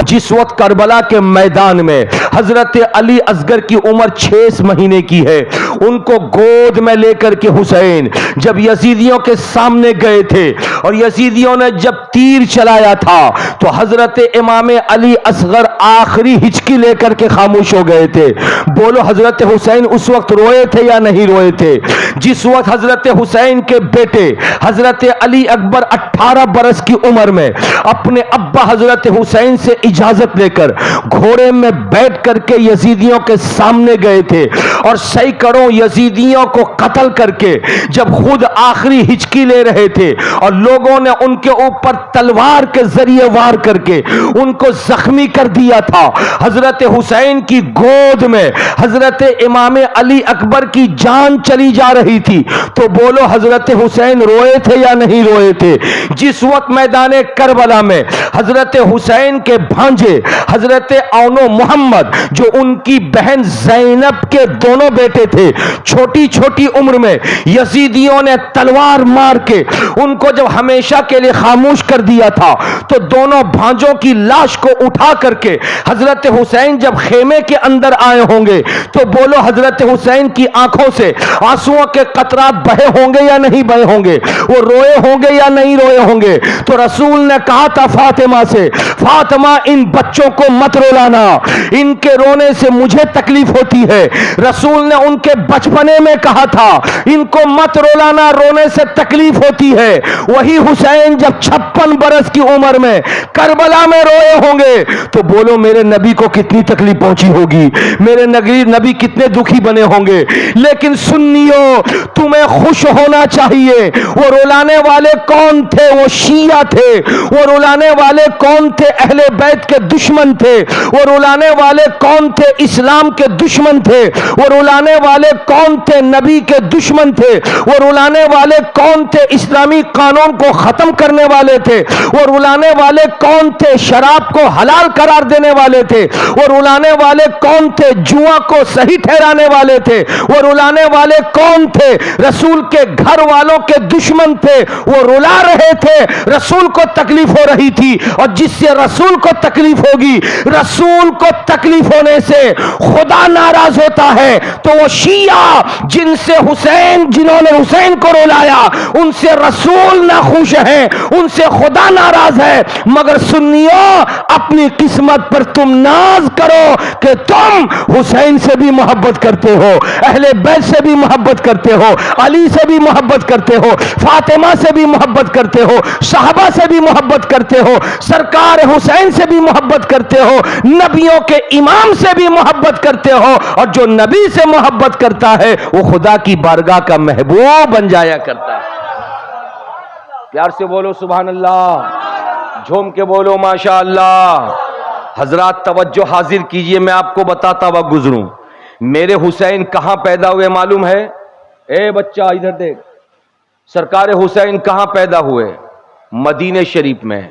जिस वक्त करबला के मैदान में हजरत अली असगर की उम्र 6 महीने की है, उनको गोद में लेकर के हुसैन जब यजीदियों के सामने गए थे और यजीदियों ने जब तीर चलाया था तो हजरत इमाम अली असगर आखिरी हिचकी लेकर के खामोश हो गए थे। बोलो हजरत हुसैन उस वक्त रोए थे या नहीं रोए थे? जिस वक्त हजरत हुसैन के बेटे हजरत अली अकबर 18 बरस की उम्र में अपने अब्बा हजरत हुसैन से इजाजत लेकर घोड़े में बैठ करके यजीदियों के सामने गए थे और सैकड़ों यजीदियों को कत्ल करके जब खुद आखिरी हिचकी ले रहे थे और लोगों ने उनके ऊपर तलवार के जरिए वार करके उनको जख्मी कर दिया था, हजरत हुसैन की गोद में हजरत इमाम अली अकबर की जान चली जा रही थी, तो बोलो हजरत हुसैन रोए थे या नहीं रोए थे? जिस वक्त मैदान करबला में हजरत हुसैन के भांजे हजरत औनो मोहम्मद जो उनकी बहन ज़ैनब के दोनों बेटे थे, छोटी छोटी उम्र में यजीदियों ने तलवार मार के उनको जब हमेशा के लिए खामोश कर दिया था, तो दोनों भांजों की लाश को उठा करके हजरत हुसैन जब खेमे के अंदर आए होंगे तो बोलो हजरत हुसैन की आंखों से आंसुओं के कतरात बहे होंगे या नहीं बहे होंगे? वो रोए होंगे या नहीं रोए होंगे? तो रसूल ने कहा था फातिमा से, फातिमा इन बच्चों को मत रुलाना, इनके रोने से मुझे तकलीफ होती है। रसूल ने उनके बचपने में कहा था इनको मत रुलाना, रोने से तकलीफ होती है। वही हुसैन जब 56 बरस की उम्र में करबला में रोए होंगे तो बोलो मेरे नबी को कितनी तकलीफ पहुंची होगी, मेरे नबी कितने दुखी बने होंगे। लेकिन सुन्नियों, तुम्हें खुश होना चाहिए। वो रुलाने वाले कौन थे? वो शिया थे। वो रुलाने वाले कौन थे? अहले बैत के दुश्मन थे। वो रुलाने वाले कौन थे? इस्लाम के दुश्मन थे। वो रुलाने वाले कौन थे? नबी के दुश्मन थे। वो रुलाने वाले कौन थे? इस्लामी कानून को खत्म करने वाले थे। वो रुलाने वाले कौन थे? शराब को हलाल करार देने वाले थे। वो रुलाने वाले कौन थे? जुआ को सही ठहराने वाले थे। वो रुलाने वाले कौन थे? रसूल के घर वालों के दुश्मन थे। वो रुला रहे थे, रसूल को तकलीफ हो रही थी, और जिससे रसूल को तकलीफ होगी, रसूल को तकलीफ होने से खुदा नाराज होता है। तो वो शिया जिनसे हुसैन, जिन्होंने हुसैन को रुलाया, उनसे रसूल नाखुश है, उनसे खुदा नाराज है। मगर सुन्नियों, अपनी किस्मत पर तुम नाज करो कि तुम हुसैन से भी मोहब्बत करते हो, अहले बैत से भी मोहब्बत करते हो, अली से भी मोहब्बत करते हो, फातिमा से भी मोहब्बत करते हो, साहबा से भी मोहब्बत करते हो, सरकार हुसैन से भी मोहब्बत करते हो, नबियों के इमाम से भी मोहब्बत करते हो। और जो नबी से मोहब्बत करता है वो खुदा की बारगाह का महबूब बन जाया करता है। प्यार से बोलो सुभान अल्लाह, झूम के बोलो माशा अल्लाह। हजरात तवज्जो हाजिर कीजिए, मैं आपको बताता हुआ गुजरूं। मेरे हुसैन कहां पैदा हुए मालूम है? ए बच्चा इधर देख, सरकार हुसैन कहां पैदा हुए? मदीने शरीफ में।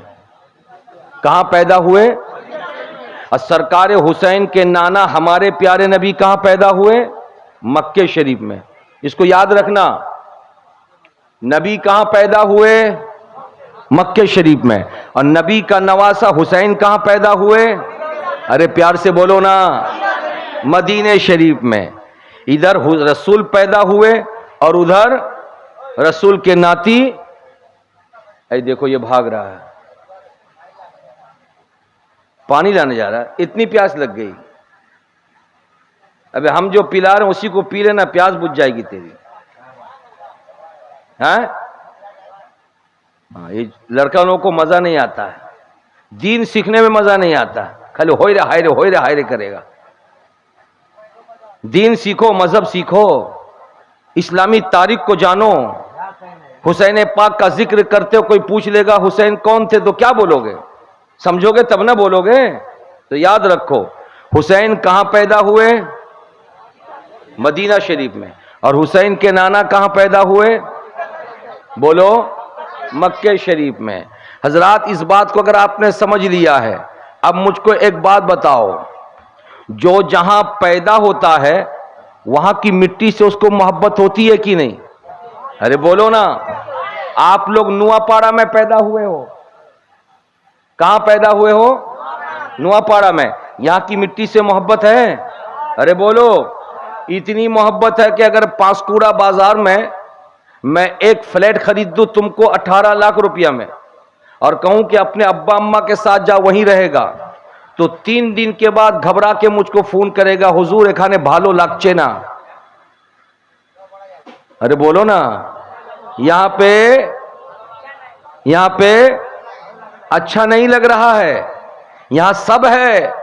कहां पैदा हुए? और सरकार हुसैन के नाना हमारे प्यारे नबी कहां पैदा हुए? मक्के शरीफ में। इसको याद रखना, नबी कहां पैदा हुए? मक्के शरीफ में। और नबी का नवासा हुसैन कहां पैदा हुए? अरे प्यार से बोलो ना, मदीने शरीफ में। इधर रसूल पैदा हुए और उधर रसूल के नाती, ऐ देखो ये भाग रहा है, पानी लाने जा रहा है, इतनी प्यास लग गई। अबे हम जो पिला रहे हैं उसी को पी लेना, प्यास बुझ जाएगी तेरी। हाँ, ये लड़का लोगों को मजा नहीं आता है, दीन सीखने में मजा नहीं आता, खाली होय रे हाय रे, होय रे हाय रे करेगा। दीन सीखो, मजहब सीखो, इस्लामी तारीख को जानो। हुसैन पाक का जिक्र करते हो, कोई पूछ लेगा हुसैन कौन थे तो क्या बोलोगे? समझोगे तब ना बोलोगे। तो याद रखो, हुसैन कहां पैदा हुए? मदीना शरीफ में। और हुसैन के नाना कहां पैदा हुए? बोलो, मक्के शरीफ में। हजरात, इस बात को अगर आपने समझ लिया है, अब मुझको एक बात बताओ, जो जहां पैदा होता है वहां की मिट्टी से उसको मोहब्बत होती है कि नहीं? अरे बोलो ना। आप लोग नुआपाड़ा में पैदा हुए हो, कहां पैदा हुए हो? नुआपाड़ा में। यहां की मिट्टी से मोहब्बत है? अरे बोलो। इतनी मोहब्बत है कि अगर पांसकुड़ा बाजार में मैं एक फ्लैट खरीद दूं तुमको 18 लाख रुपया में और कहूं कि अपने अब्बा अम्मा के साथ जा वहीं रहेगा, तो 3 दिन के बाद घबरा के मुझको फोन करेगा, हुजूर एखाने भालो लागचे ना। अरे बोलो ना। यहां पे अच्छा नहीं लग रहा है। यहां सब है,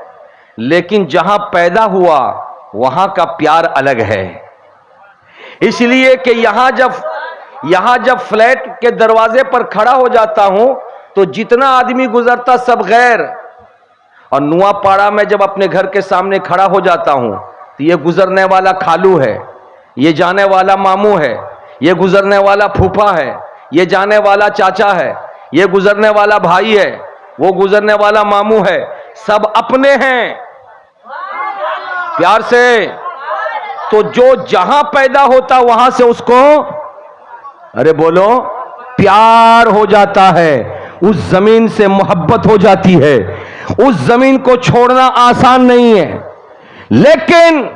लेकिन जहां पैदा हुआ वहां का प्यार अलग है। इसलिए कि यहां जब फ्लैट के दरवाजे पर खड़ा हो जाता हूं तो जितना आदमी गुजरता सब गैर, और नुआपाड़ा में जब अपने घर के सामने खड़ा हो जाता हूं तो ये गुजरने वाला खालू है, ये जाने वाला मामू है, ये गुजरने वाला फूफा है, ये जाने वाला चाचा है, ये गुजरने वाला भाई है, वो गुजरने वाला मामू है, सब अपने हैं प्यार से। तो जो जहां पैदा होता वहां से उसको, अरे बोलो, प्यार हो जाता है, उस जमीन से मोहब्बत हो जाती है। उस जमीन को छोड़ना आसान नहीं है। लेकिन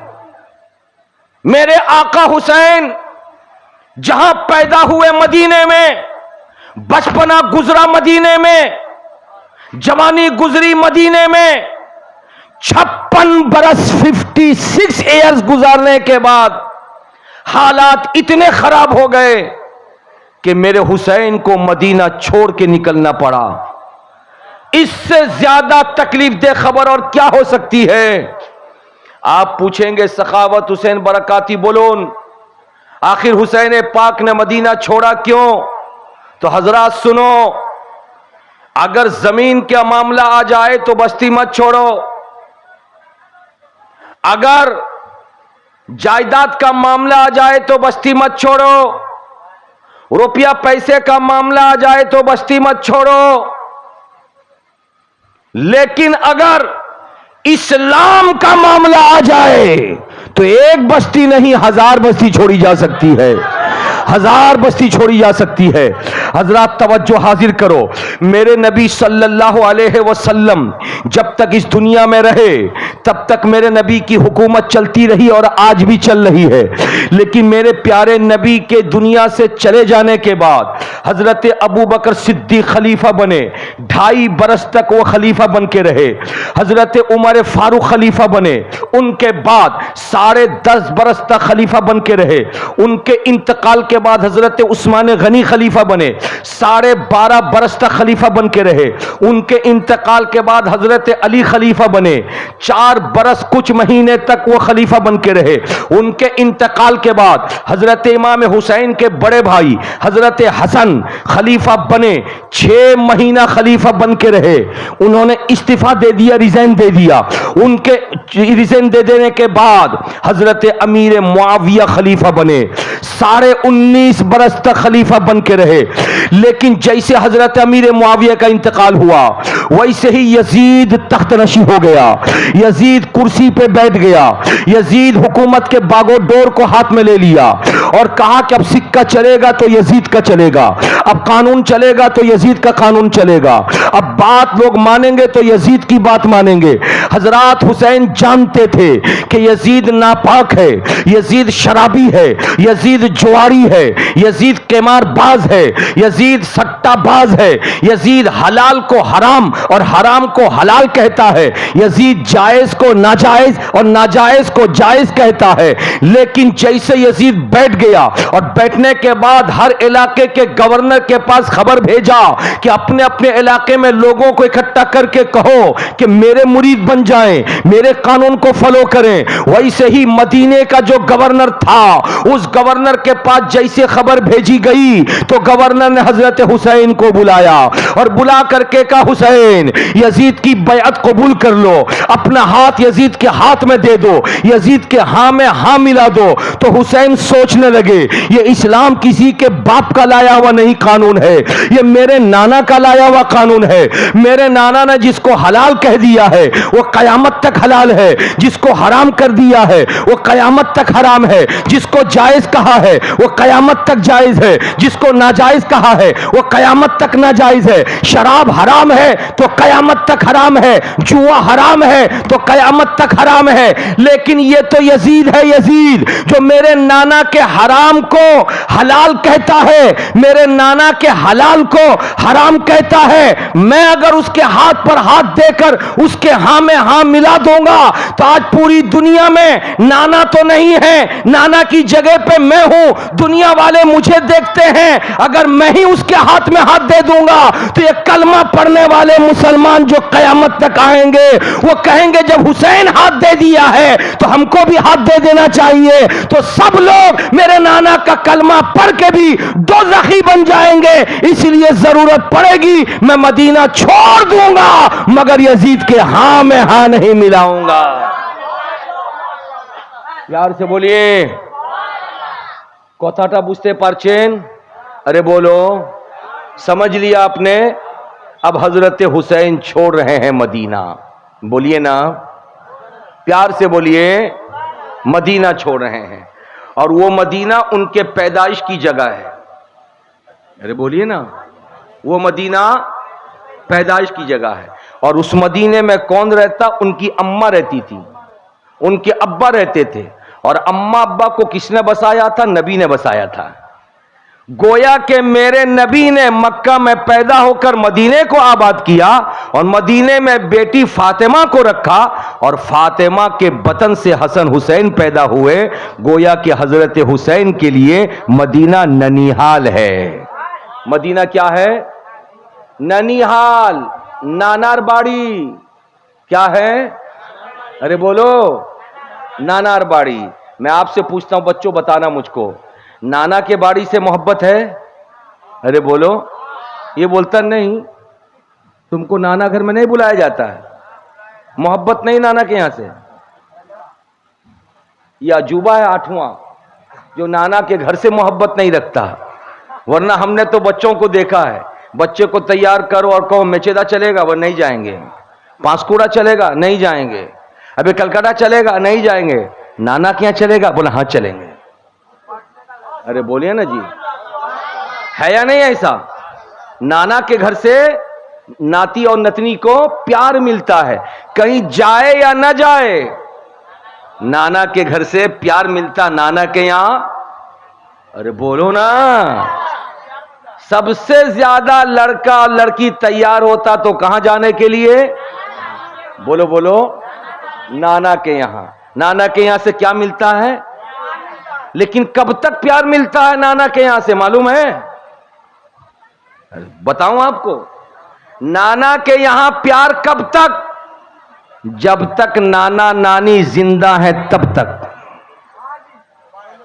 मेरे आका हुसैन जहां पैदा हुए मदीने में, बचपना गुजरा मदीने में, जवानी गुजरी मदीने में, 56 बरस 56 ईयर्स गुजारने के बाद हालात इतने खराब हो गए कि मेरे हुसैन को मदीना छोड़ के निकलना पड़ा। इससे ज्यादा तकलीफ दे खबर और क्या हो सकती है? आप पूछेंगे सखावत हुसैन बरकाती बोलोन, आखिर हुसैन पाक ने मदीना छोड़ा क्यों? तो हजरात सुनो, अगर जमीन का मामला आ जाए तो बस्ती मत छोड़ो, अगर जायदाद का मामला आ जाए तो बस्ती मत छोड़ो, रुपया पैसे का मामला आ जाए तो बस्ती मत छोड़ो, लेकिन अगर इस्लाम का मामला आ जाए तो एक बस्ती नहीं 1000 बस्ती छोड़ी जा सकती है, 1000 बस्ती छोड़ी जा सकती है। हजरात तवज्जो हाजिर करो, मेरे नबी सल्लल्लाहु अलैहि वसल्लम जब तक इस दुनिया में रहे तब तक मेरे नबी की हुकूमत चलती रही और आज भी चल रही है। लेकिन मेरे प्यारे नबी के दुनिया से चले जाने के बाद हजरत अबू बकर सिद्दीक खलीफा बने, 2.5 बरस तक वो खलीफा बन के रहे। हजरत उमर फारूक खलीफा बने, उनके बाद 10.5 बरस तक खलीफा बन के रहे। उनके इंतकाल के बाद हजरत उस्मान गनी खलीफा बने, 12.5 बरस तक खलीफा बन के रहे। उनके इंतकाल के बाद हजरत अली खलीफा बने, 4 बरस कुछ महीने तक वो खलीफा बन के रहे। उनके इंतकाल के बाद हजरत इमाम हुसैन के बड़े भाई हजरत हसन खलीफा बने, 6 महीना खलीफा बन के रहे। उन्होंने इस्तीफा दे दिया, रिजाइन दे दिया। उनके रिजाइन दे देने के बाद हजरत अमीर मुआविया खलीफा बने, 19.5 बरस तक खलीफा बन के रहे। लेकिन जैसे हजरत अमीर मुआविया का इंतकाल हुआ वैसे ही यजीद तख्तनशी हो गया, यजीद कुर्सी पे बैठ गया, यजीद हुकूमत के बागोडोर को हाथ में ले लिया और कहा कि अब सिक्का चलेगा तो यजीद का चलेगा, अब कानून चलेगा तो यजीद का कानून चलेगा, अब बात लोग मानेंगे तो यजीद की बात मानेंगे। हजरात हुसैन जानते थे कि यजीद नापाक है, यजीद शराबी है, यजीद जुआरी है, यजीद केमारबाज है, यजीद सट्टाबाज है, यजीद हलाल को हराम और हराम को हलाल कहता है, यजीद जायज को नाजायज और नाजायज को जायज कहता है। लेकिन जैसे यजीद बैठ गया और बैठने के बाद हर इलाके के गवर्नर के पास खबर भेजा कि अपने अपने इलाके में लोगों को इकट्ठा करके कहो कि मेरे मुरीद बन जाएं, मेरे कानून को फॉलो करें। वैसे ही मदीने का जो गवर्नर था उस गवर्नर के पास जैसे खबर भेजी गई तो गवर्नर ने हजरत हुसैन को बुलाया और बुला करके कहा, हुसैन यजीद की बैअत कबूल कर लो, अपना हाथ यजीद के हाथ में दे दो, यजीद के हां में हां मिला दो। तो हुसैन सोचने लगे ये इस्लाम किसी के बाप का लाया हुआ नहीं कानून है, ये मेरे नाना का लाया हुआ कानून है। मेरे नाना ने जिसको हलाल कह दिया है वो कयामत तक हलाल है, जिसको हराम कर दिया है वो कयामत तक हराम है, जिसको जायज कहा है वो कयामत तक जायज है, जिसको नाजायज कहा है वो कयामत तक नाजायज है। शराब हराम है तो कयामत तक हराम है, जुआ हराम है तो कयामत तक हराम है। लेकिन ये तो यजीद है, यजीद जो मेरे नाना के हराम को हलाल कहता है, मेरे नाना के हलाल को हराम कहता है। मैं अगर उसके हाथ पर हाथ देकर उसके हां में हां मिला दूंगा तो आज पूरी दुनिया में नाना तो नहीं है, नाना की जगह पे मैं हूं। दुनिया वाले मुझे देखते हैं, अगर मैं ही उसके हाथ में हाथ दे दूंगा तो ये कलमा पढ़ने वाले मुसलमान जो कयामत तक आएंगे वो कहेंगे जब हुसैन हाथ दे दिया है तो हमको भी हाथ दे देना चाहिए। तो सब लोग मेरे नाना का कलमा पढ़ के भी दोज़खी बन जाएंगे। इसलिए जरूरत पड़ेगी मैं मदीना छोड़ दूंगा मगर यजीद के हां में हां नहीं मिलाऊंगा। प्यार से बोलिए, कथाटा बुझते पारछेन? अरे बोलो, समझ लिया आपने? अब हजरत हुसैन छोड़ रहे हैं मदीना। बोलिए ना, प्यार से बोलिए, मदीना छोड़ रहे हैं और वो मदीना उनके पैदाइश की जगह है। अरे बोलिए ना, वो मदीना पैदाइश की जगह है। और उस मदीने में कौन रहता? उनकी अम्मा रहती थी, उनके अब्बा रहते थे। और अम्मा अब्बा को किसने बसाया था? नबी ने बसाया था। गोया के मेरे नबी ने मक्का में पैदा होकर मदीने को आबाद किया और मदीने में बेटी फातिमा को रखा और फातिमा के बतन से हसन हुसैन पैदा हुए। गोया के हजरत हुसैन के लिए मदीना ननिहाल है। मदीना क्या है? ननिहाल, नानारबाड़ी। क्या है? अरे बोलो, नानारबाड़ी। मैं आपसे पूछता हूं बच्चों, बताना मुझको, नाना के बाड़ी से मोहब्बत है? अरे बोलो, ये बोलता नहीं। तुमको नाना घर में नहीं बुलाया जाता है, मोहब्बत नहीं नाना के यहां से। यह अजूबा है आठवां जो नाना के घर से मोहब्बत नहीं रखता। वरना हमने तो बच्चों को देखा है, बच्चे को तैयार करो और कहो मेचेदा चलेगा, वह नहीं जाएंगे। पांसकुड़ा चलेगा, नहीं जाएंगे। अबे कलकत्ता चलेगा, नहीं जाएंगे। नाना के यहां चलेगा, बोला हाँ चलेंगे। अरे बोलिए ना जी, है या नहीं ऐसा? नाना के घर से नाती और नतनी को प्यार मिलता है, कहीं जाए या ना जाए, नाना के घर से प्यार मिलता। नाना के यहां, अरे बोलो ना, सबसे ज्यादा लड़का और लड़की तैयार होता तो कहां जाने के लिए? बोलो बोलो, नाना के यहां। नाना के यहां से क्या मिलता है? लेकिन कब तक प्यार मिलता है नाना के यहां से, मालूम है? बताऊं आपको, नाना के यहां प्यार कब तक? जब तक नाना नानी जिंदा है तब तक।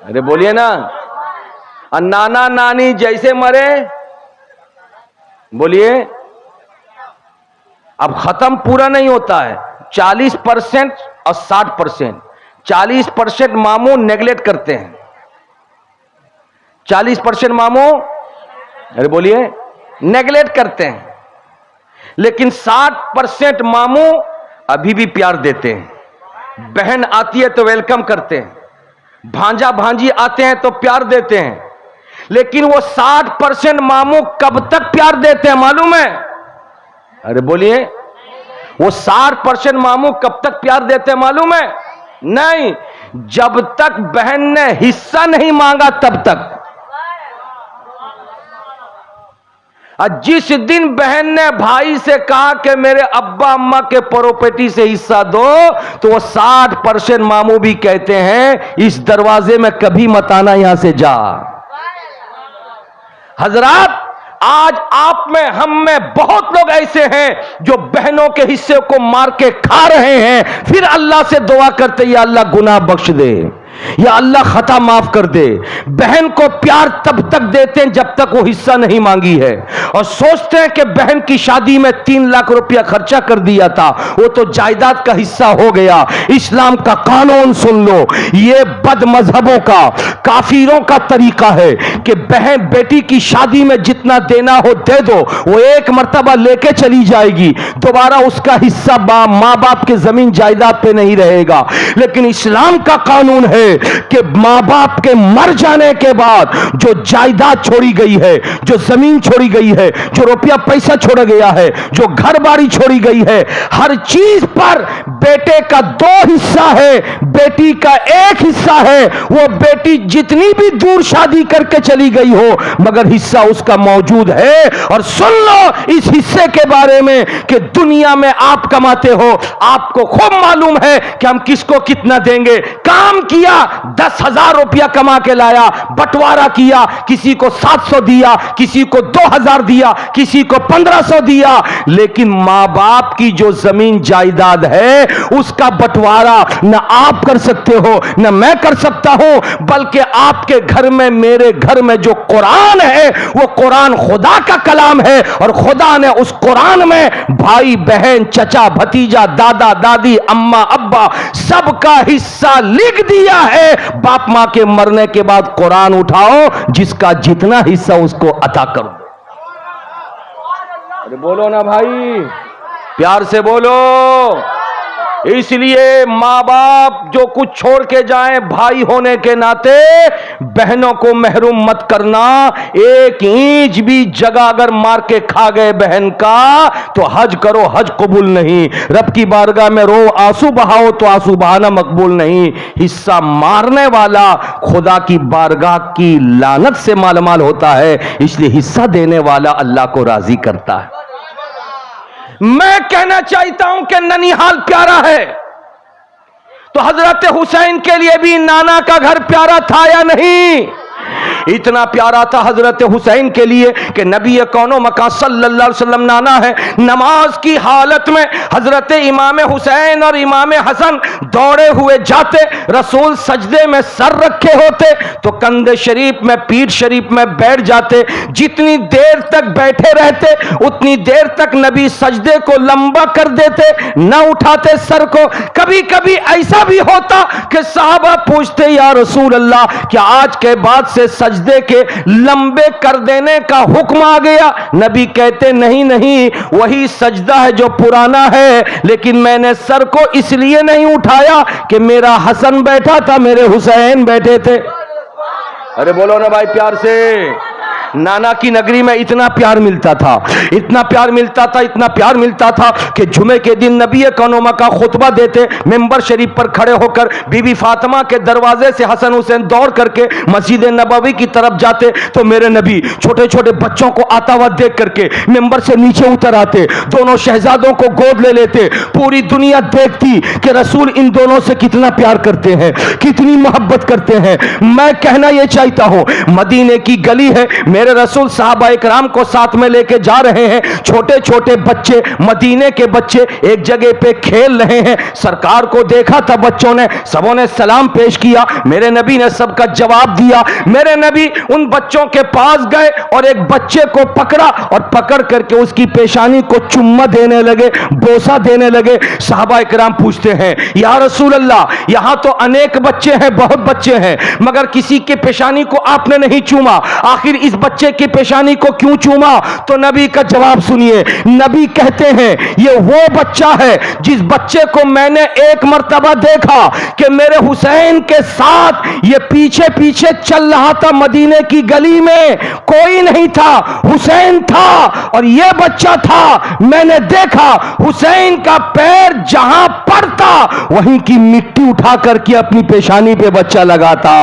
अरे बोलिए ना, और नाना नानी जैसे मरे, बोलिए, अब खत्म पूरा नहीं होता है। 40% और 60%। 40% मामू नेगलेक्ट करते हैं, 40% मामू, अरे बोलिए, नेगलेक्ट करते हैं। लेकिन 60% मामू अभी भी प्यार देते हैं। बहन आती है तो वेलकम करते हैं, भांजा भांजी आते हैं तो प्यार देते हैं। लेकिन वो 60% मामू कब तक प्यार देते हैं मालूम है? अरे बोलिए, वो 60% मामू कब तक प्यार देते हैं मालूम है? नहीं, जब तक बहन ने हिस्सा नहीं मांगा तब तक। जिस दिन बहन ने भाई से कहा कि मेरे अब्बा अम्मा के प्रॉपर्टी से हिस्सा दो, तो वो 60% मामू भी कहते हैं इस दरवाजे में कभी मत आना, यहां से जा। हजरात, आज आप में, हम में बहुत लोग ऐसे हैं जो बहनों के हिस्से को मार के खा रहे हैं, फिर अल्लाह से दुआ करते या अल्लाह गुनाह बख्श दे, या अल्लाह खता माफ कर दे। बहन को प्यार तब तक देते हैं जब तक वो हिस्सा नहीं मांगी है, और सोचते हैं कि बहन की शादी में 3 लाख रुपया खर्चा कर दिया था, वो तो जायदाद का हिस्सा हो गया। इस्लाम का कानून सुन लो, ये बद मजहबों का काफिरों का तरीका है कि बहन बेटी की शादी में जितना देना हो दे दो, वो एक मर्तबा लेके चली जाएगी, दोबारा उसका हिस्सा माँ बाप के जमीन जायदाद पे नहीं रहेगा। लेकिन इस्लाम का कानून है कि माँ बाप के मर जाने के बाद जो जायदाद छोड़ी गई है, जो जमीन छोड़ी गई है, जो रुपया पैसा छोड़ा गया है, जो घर बाड़ी छोड़ी गई है, हर चीज पर बेटे का 2 हिस्सा है, बेटी का 1 हिस्सा है। वो बेटी जितनी भी दूर शादी करके चली गई हो, मगर हिस्सा उसका मौजूद है। और सुन लो इस हिस्से के बारे में कि दुनिया में आप कमाते हो, आपको खूब मालूम है कि हम किसको कितना देंगे। काम किया, 10,000 रुपया कमा के लाया, बंटवारा किया, किसी को 700 दिया, किसी को 2,000 दिया, किसी को 1,500 दिया, लेकिन मां बाप की जो जमीन जायदाद है उसका बंटवारा न आप कर सकते हो, न मैं कर सकता हूं, बल्कि आपके घर में, मेरे घर में जो कुरान है वो कुरान खुदा का कलाम है। और खुदा ने उस कुरान में भाई बहन, चचा भतीजा, दादा दादी, अम्मा अब्बा सबका हिस्सा लिख दिया है। बाप मां के मरने के बाद कुरान उठाओ, जिसका जितना हिस्सा उसको अता कर दो। अरे बोलो ना भाई, प्यार से बोलो। इसलिए माँ बाप जो कुछ छोड़ के जाएं, भाई होने के नाते बहनों को महरूम मत करना। 1 इंच भी जगह अगर मार के खा गए बहन का तो हज करो, हज कबूल नहीं। रब की बारगाह में रो, आंसू बहाओ तो आंसू बहाना मकबूल नहीं। हिस्सा मारने वाला खुदा की बारगाह की लानत से मालमाल होता है, इसलिए हिस्सा देने वाला अल्लाह को राजी करता है। मैं कहना चाहता हूं कि ननिहाल प्यारा है, तो हजरत हुसैन के लिए भी नाना का घर प्यारा था या नहीं? इतना प्यारा था हजरत हुसैन के लिए कि नबी कौनो मकान सल्लल्लाहु अलैहि वसल्लम नाना है। नमाज की हालत में हजरत इमाम हुसैन और इमाम हसन दौड़े हुए जाते, रसूल सजदे में सर रखे होते तो कंधे शरीफ में, पीठ शरीफ में बैठ जाते। जितनी देर तक बैठे रहते उतनी देर तक नबी सजदे को लंबा कर देते, न उठाते सर को। कभी कभी ऐसा भी होता कि साहबा पूछते, या रसूल अल्लाह, क्या आज के बाद से सजदे के लंबे कर देने का हुक्म आ गया? नबी कहते, नहीं नहीं, वही सजदा है जो पुराना है, लेकिन मैंने सर को इसलिए नहीं उठाया कि मेरा हसन बैठा था, मेरे हुसैन बैठे थे। अरे बोलो ना भाई प्यार से। नाना की नगरी में इतना प्यार मिलता था, इतना प्यार मिलता था, इतना प्यार मिलता था कि जुमे के दिन नबी कौनमा का खुतबा देते, मिंबर शरीफ पर खड़े होकर बीबी फातिमा के दरवाजे से हसन हुसैन दौड़ करके मस्जिद नबवी की तरफ जाते तो मेरे नबी छोटे छोटे बच्चों को आता हुआ देख करके मिंबर से नीचे उतर आते, दोनों शहजादों को गोद ले लेते। पूरी दुनिया देखती कि रसूल इन दोनों से कितना प्यार करते हैं, कितनी मोहब्बत करते हैं। मैं कहना यह चाहता हूं, मदीने की गली है, मेरे रसूल साहबा इकराम को साथ में लेके जा रहे हैं, छोटे छोटे बच्चे, मदीने के बच्चे एक जगह पे खेल रहे हैं। सरकार को देखा था बच्चों ने, सबों ने सलाम पेश किया, मेरे नबी ने सबका जवाब दिया। मेरे नबी उन बच्चों के पास गए और एक बच्चे को पकड़ा और पकड़ करके उसकी पेशानी को चुम्मा देने लगे, बोसा देने लगे। साहबा इकराम पूछते हैं, या रसूल अल्लाह, यहां तो अनेक बच्चे हैं, बहुत बच्चे हैं, मगर किसी के पेशानी को आपने नहीं चूमा, आखिर इस बच्चे की पेशानी को क्यों चूमा? तो नबी का जवाब सुनिए। नबी कहते हैं, ये वो बच्चा है जिस बच्चे को मैंने एक मर्तबा देखा कि मेरे हुसैन के साथ ये पीछे पीछे चल रहा था, मदीने की गली में कोई नहीं था, हुसैन था और ये बच्चा था। मैंने देखा हुसैन का पैर जहां पड़ता वहीं की मिट्टी उठा करके अपनी पेशानी पे बच्चा लगाता।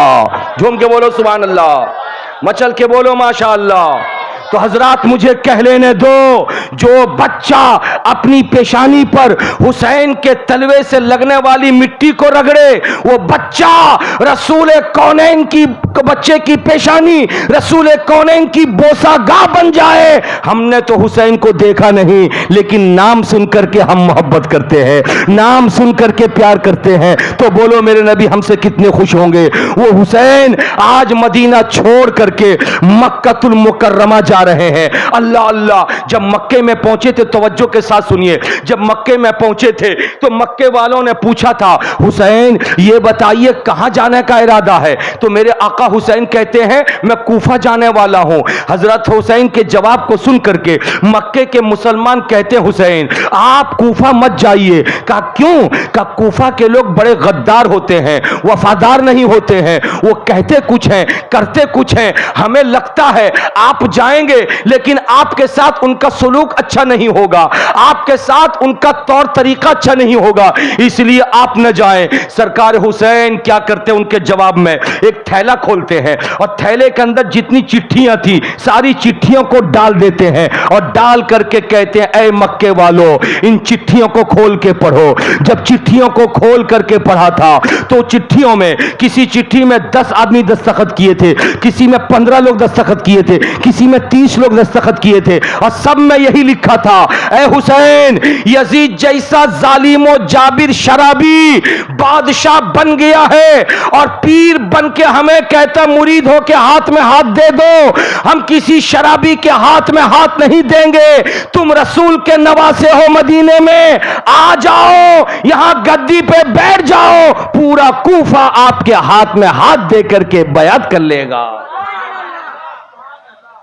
झूम के बोलो सुभान अल्लाह, मचल के बोलो माशा अल्लाह। तो हजरात मुझे कह लेने दो, जो बच्चा अपनी पेशानी पर हुसैन के तलवे से लगने वाली मिट्टी को रगड़े, वो बच्चा रसूल कौनैन की बच्चे की पेशानी रसूल कौनैन की बोसागाह बन जाए। हमने तो हुसैन को देखा नहीं, लेकिन नाम सुन करके हम मोहब्बत करते हैं, नाम सुन करके प्यार करते हैं। तो बोलो मेरे नबी हमसे कितने खुश होंगे। वो हुसैन आज मदीना छोड़ करके मक्कातुल मुकर्रमा जा रहे हैं। अल्लाह अल्लाह। जब मक्के में पहुंचे थे, तवज्जो के साथ सुनिए, जब मक्के में पहुंचे थे तो मक्के वालों ने पूछा था, हुसैन ये बताइए कहां जाने का इरादा है? तो मेरे आका हुसैन कहते हैं मैं कूफा जाने वाला हूं। हजरत हुसैन के जवाब को सुन करके मक्के के मुसलमान कहते, हुसैन आप कूफा मत जाइए। कहा क्यों? कहा कूफा के लोग बड़े गद्दार होते हैं, वफादार नहीं होते हैं, वो कहते कुछ हैं करते कुछ हैं। हमें लगता है आप जाएंगे लेकिन आपके साथ उनका सलूक अच्छा नहीं होगा, आपके साथ उनका तौर तरीका अच्छा नहीं होगा, इसलिए आप न जाएं। सरकार हुसैन क्या करते हैं? उनके जवाब में एक थैला खोलते हैं और थैले के अंदर जितनी चिट्ठियां थी सारी चिट्ठियों को डाल देते हैं और डाल करके कहते हैं, ऐ मक्के वालों इन चिट्ठियों को खोल के पढ़ो। जब चिट्ठियों को खोल करके पढ़ा था तो चिट्ठियों में किसी चिट्ठी में 10 आदमी दस्तखत किए थे, किसी में 15 लोग दस्तखत किए थे, किसी में 30 लोग दस्तखत किए थे और सब में यही लिखा था, ऐ हुसैन यजीद जैसा जालिमो जाबिर शराबी बादशाह बन गया है और पीर बन के हमें कहता मुरीद हो के हाथ में हाथ दे दो, हम किसी शराबी के हाथ में हाथ नहीं देंगे। तुम रसूल के नवासे हो, मदीने में आ जाओ, यहां गद्दी पे बैठ जाओ, पूरा कूफा आपके हाथ में हाथ दे करके बयात कर लेगा।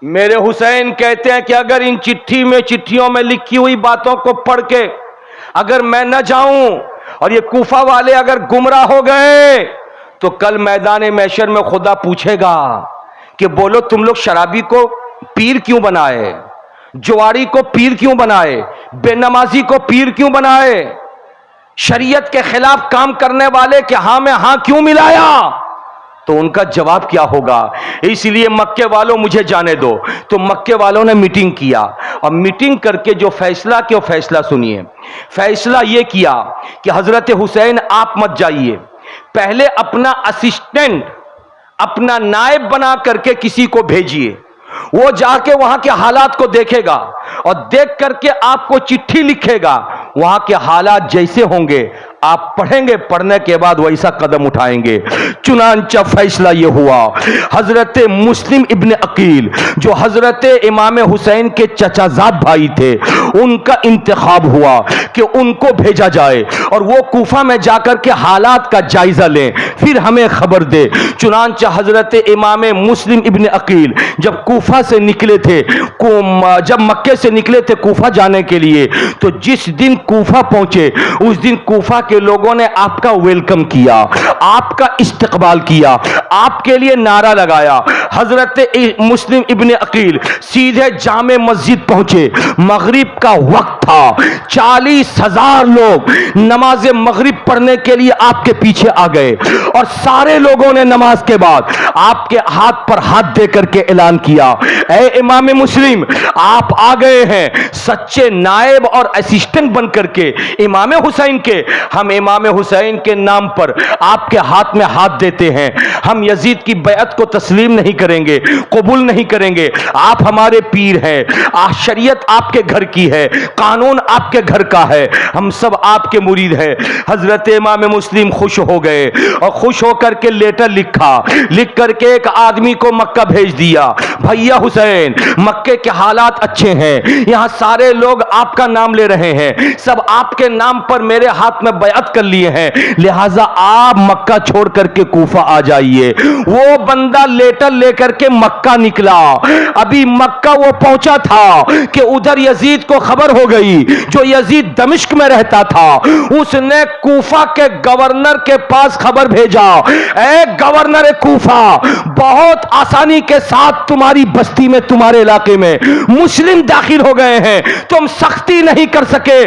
मेरे हुसैन कहते हैं कि अगर इन चिट्ठियों में लिखी हुई बातों को पढ़ के अगर मैं न जाऊं और ये कूफा वाले अगर गुमराह हो गए तो कल मैदान महशर में खुदा पूछेगा कि बोलो तुम लोग शराबी को पीर क्यों बनाए, जुआरी को पीर क्यों बनाए, बेनमाजी को पीर क्यों बनाए, शरीयत के खिलाफ काम करने वाले के हां में हां क्यों मिलाया? तो उनका जवाब क्या होगा? इसलिए मक्के वालों मुझे जाने दो। तो मक्के वालों ने मीटिंग किया और मीटिंग करके जो फैसला किया, फैसला सुनिए। फैसला यह किया कि हजरत हुसैन आप मत जाइए, पहले अपना असिस्टेंट अपना नायब बना करके किसी को भेजिए, वो जाके वहां के हालात को देखेगा और देख करके आपको चिट्ठी लिखेगा, वहां के हालात जैसे होंगे आप पढ़ेंगे, पढ़ने के बाद वैसा कदम उठाएंगे। चुनांचा फैसला यह हुआ, हजरत मुस्लिम इब्ने अकील जो हजरत इमाम हुसैन के चचाजाद भाई थे उनका इंतखाब हुआ कि उनको भेजा जाए और वो कूफा में जाकर के हालात का जायजा लें, फिर हमें खबर दे। चुनांचा हजरत इमाम मुस्लिम इब्ने अकील जब कूफा से निकले थे, जब मक्के से निकले थे कूफा जाने के लिए, तो जिस दिन कूफा पहुंचे उस दिन कूफा के लोगों ने आपका वेलकम किया, आपका इस्तकबाल किया, आपके लिए नारा लगाया। हजरत मुस्लिम इब्ने अकील सीधे जामे मस्जिद पहुंचे, मगरिब का वक्त था, 40,000 लोग नमाज मगरिब पढ़ने के लिए आपके पीछे आ गए और सारे लोगों ने नमाज के बाद आपके हाथ पर हाथ दे करके ऐलान किया, ऐ इमाम मुस्लिम आप आ गए हैं सच्चे नायब और असिस्टेंट बन करके इमाम हुसैन के। हम इमाम हुसैन के नाम पर आपके हाथ में हाथ देते हैं, हम यजीद की बैअत को तस्लीम नहीं करेंगे, कबूल नहीं करेंगे। आप हमारे पीर हैं, शरीयत आपके घर की है, कानून आपके घर का है, हम सब आपके मुरीद हैं। हजरत इमाम मुस्लिम खुश हो गए और खुश होकर के लेटर लिखा, लिख करके एक आदमी को मक्का भेज दिया, भैया हुसैन मक्के के हालात अच्छे हैं, यहां सारे लोग आपका नाम ले रहे हैं, सब आपके नाम पर मेरे हाथ में बैअत कर लिए हैं, लिहाजा आप मक्का छोड़ करके कूफा आ जाइए। वो बंदा लेटर लेकर के मक्का निकला, अभी मक्का वो पहुंचा था कि उधर यजीद को खबर हो गई, जो यजीद दमिश्क में रहता था उसने कूफा के गवर्नर के पास खबर भेजा, ऐ गवर्नर कूफा बहुत आसानी के साथ तुम्हारी बस्ती में तुम्हारे इलाके में मुस्लिम दाखिल हो गए हैं, तुम सख्ती नहीं कर सके,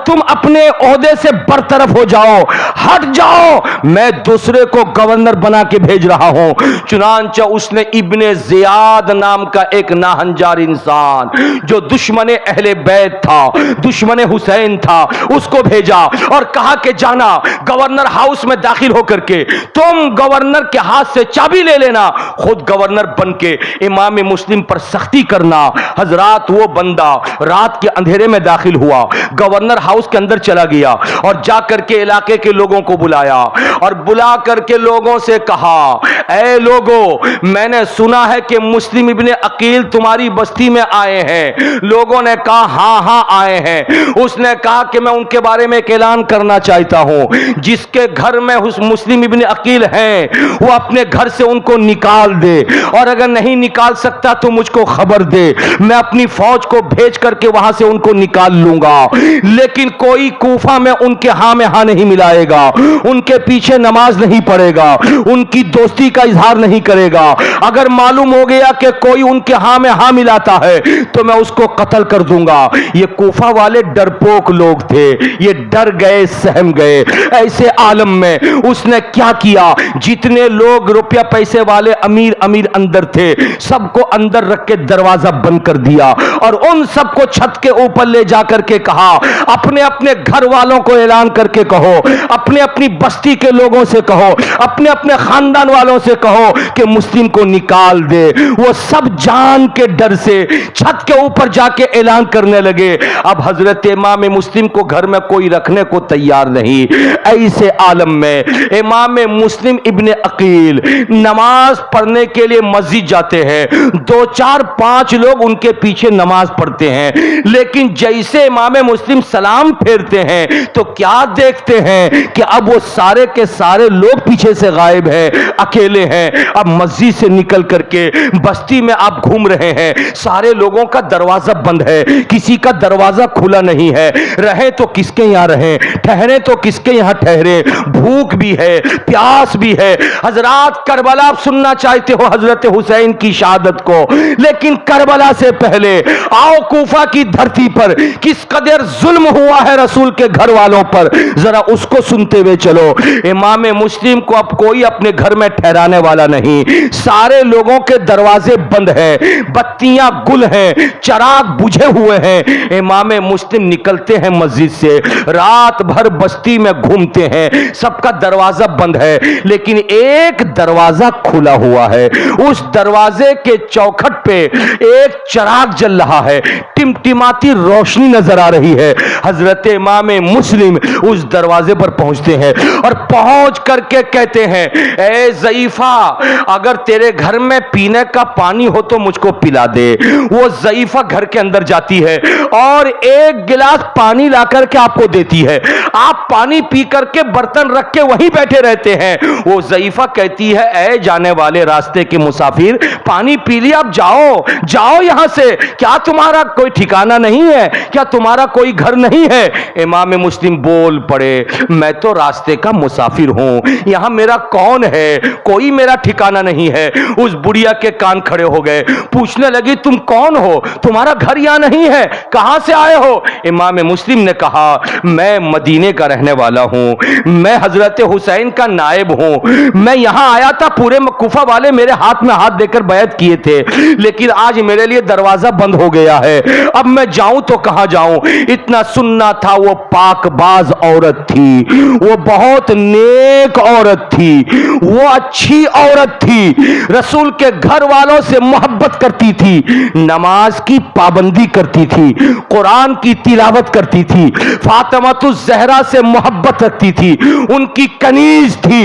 तुम अपने ओहदे से बरतरफ हो जाओ, हट जाओ, मैं दूसरे को गवर्नर बना के भेज रहा हूं। चुनांचा उसने इब्ने जियाद नाम का एक नाहंजार इंसान जो दुश्मने अहले बैत था, दुश्मने हुसैन था, उसको भेजा और कहा कि जाना गवर्नर हाउस में दाखिल होकर के तुम गवर्नर के हाथ से चाबी ले लेना, खुद गवर्नर बन के इमाम मुस्लिम पर सख्ती करना। हजरात वो बंदा रात के अंधेरे में दाखिल हुआ, गवर्नर हाउस के अंदर चला गया और जाकर के इलाके के लोगों को बुलाया और बुला करके लोगों से कहा, ऐ लोगों, मैंने सुना है कि मुस्लिम इब्ने अकील तुम्हारी बस्ती में आए हैं। लोगों ने कहा, हाँ हाँ आए हैं। उसने कहा कि मैं उनके बारे में एक ऐलान करना चाहता हूं, जिसके घर में उस मुस्लिम इब्ने अकील हैं वो अपने घर से उनको निकाल दे, और अगर नहीं निकाल सकता तो मुझको खबर दे, मैं अपनी फौज को भेज करके वहां से उनको निकाल लूंगा। लेकिन कोई कूफा में उनके हाँ में हाँ नहीं मिलाएगा, उनके पीछे नमाज नहीं पढ़ेगा, उनकी दोस्ती का इजहार नहीं करेगा। अगर मालूम हो गया कि कोई उनके हाँ में हाँ मिलाता है तो मैं उसको कत्ल कर दूंगा। ये कूफा वाले डरपोक लोग थे, ये डर गए, सहम गए। ऐसे आलम में उसने क्या किया, जितने लोग रुपया पैसे वाले अमीर अमीर अंदर थे सबको अंदर रख के दरवाजा बंद कर दिया और उन सबको छत के ऊपर ले जाकर के कहा, अपने अपने घर वालों को ऐलान करके कहो, अपने अपनी बस्ती के लोगों से कहो, अपने अपने खानदान वालों से कहो कि मुस्लिम को निकाल दे। वो सब जान के डर से छत के ऊपर जाके ऐलान करने लगे। अब हजरत इमाम मुस्लिम को घर में कोई रखने को तैयार नहीं। ऐसे आलम में इमाम मुस्लिम इब्ने अकील नमाज पढ़ने के लिए मस्जिद जाते हैं, 2 4 5 लोग उनके पीछे नमाज पढ़ते हैं। लेकिन जैसे इमाम मुस्लिम सलाम फेरते हैं तो क्या देखते हैं कि अब वो सारे के सारे लोग पीछे से गायब हैं, अकेले हैं। अब मस्जिद से निकल करके बस्ती में आप घूम रहे हैं, सारे लोगों का दरवाजा बंद है, किसी का दरवाजा खुला नहीं है। रहे तो किसके यहां रहे, ठहरे तो किसके यहां ठहरे, भूख भी है, प्यास भी है। हजरात, करबला आप सुनना चाहते हो हजरत हुसैन की शहादत को, लेकिन करबला से पहले आओ कूफा की धरती पर किस कदर जुल्म हुआ है रसूल के घर वालों पर, जरा उसको सुनते हुए चलो। इमाम मुस्लिम को अब कोई अपने घर में ठहराने वाला नहीं, सारे लोगों के दरवाजे बंद हैं, बत्तियां गुल हैं, चराग बुझे हुए हैं। इमाम मुस्लिम निकलते हैं मस्जिद से, रात भर बस्ती में घूमते हैं, सबका दरवाजा बंद है, लेकिन एक दरवाजा खुला हुआ है। उस दरवाजे के चौखट पे एक चराग जल रहा है, टिमटिमाती रोशनी नजर आ रही है। हजरत इमाम मुस्लिम उस दरवाजे पर पहुंचते हैं और पहुंच करके कहते हैं, ए ज़ईफा, अगर तेरे घर में पीने का पानी हो तो मुझको पिला दे। वो ज़ईफा घर के अंदर जाती है और एक गिलास पानी ला करके आपको देती है। आप पानी पी करके बर्तन रख के वहीं बैठे रहते हैं। वो ज़ईफा कहती है, ए जाने वाले रास्ते के मुसाफिर, पानी पी लिया, अब जाओ जाओ यहां से। क्या तुम्हारा कोई ठिकाना नहीं है, क्या तुम्हारा कोई घर नहीं है? इमाम मुस्लिम बोल पड़े, मैं तो रास्ते का मुसाफिर हूं, यहां मेरा कौन है, कोई मेरा ठिकाना नहीं है। उस बुढ़िया के कान खड़े हो गए, पूछने लगी, तुम कौन हो, तुम्हारा घर यहां नहीं है, कहां से आए हो? इमाम मुस्लिम ने कहा, मैं मदीने का रहने वाला हूं, मैं हजरत हुसैन का नायब हूं, मैं यहां आया था, पूरे कुफा वाले मेरे हाथ में हाथ देकर बैत किए थे, लेकिन आज मेरे लिए दरवाजा बंद हो गया है, अब मैं जाऊं तो कहां जाऊं? इतना सुनना था, वो पाकबाज औरत थी, वो बहुत नेक औरत थी, वो अच्छी औरत थी, रसूल के घर वालों से मोहब्बत करती थी, नमाज की पाबंदी करती थी, कुरान की तिलावत करती थी, फातिमातुज़ ज़हरा से मोहब्बत रखती थी, उनकी कनीज थी।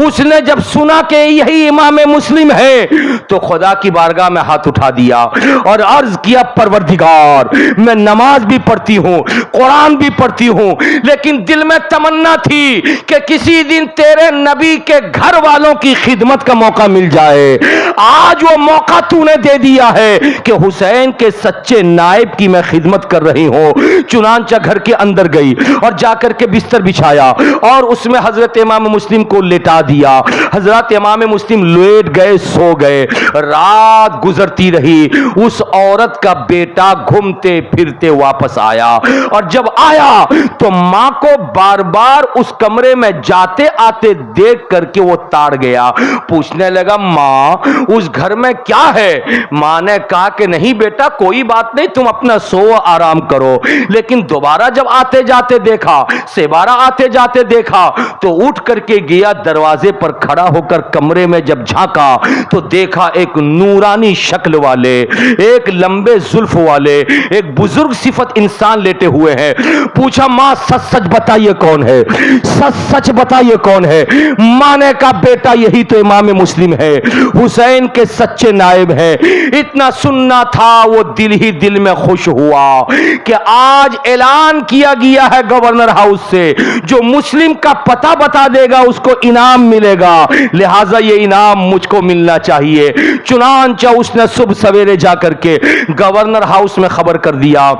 उसने जब सुना कि यही इमाम मुस्लिम है तो खुदा की बारगाह में हाथ उठा दिया और अर्ज किया, परवरदिगार, मैं नमाज भी पढ़ती हूं, कुरान भी पढ़ती हूं, लेकिन दिल में तमन्ना थी कि किसी दिन तेरे नबी के घर वालों की खिदमत का मौका मिल जाए। आज वो मौका तूने दे दिया है कि हुसैन के सच्चे नायब की मैं खिदमत कर रही हूं। चुनांचा घर के अंदर गई और जाकर के बिस्तर बिछाया और उसमें हजरत इमाम मुस्लिम को लेटा दिया। हजरत इमाम मुस्लिम लेट गए, सो गए। रात गुजरती रही, उस औरत का बेटा घूमते फिरते वापस आया और जब आया तो मां को बार बार उस कमरे में जाते आते देख करके वो ताड़ गया। पूछने लगा, मां उस घर में क्या है? मां ने कहा कि नहीं बेटा, कोई बात नहीं, तुम अपना सो आराम करो। लेकिन दोबारा जब आते जाते देखा, सेबारा आते जाते देखा तो उठ करके गया, दरवाजे पर खड़ा होकर कमरे में जब झांका तो देखा एक नूरानी शक्ल वाले, एक लंबे जुल्फ वाले, एक बुजुर्ग सिफत इंसान लेटे हुए हैं। पूछा, मां सच सच सच बताइए कौन है, सच सच बताइए कौन है। माने का बेटा यही तो इमाम मुस्लिम है, हुसैन के सच्चे नायब है। इतना सुनना था, वो दिल ही दिल में खुश हुआ कि आज ऐलान किया गया है गवर्नर हाउस से, जो मुस्लिम का पता बता देगा उसको इनाम मिलेगा, लिहाजा ये इनाम मुझको मिलना चाहिए। चुनांचा उसने सुबह सवेरे जाकर के गवर्नर हाउस में खबर कर दिया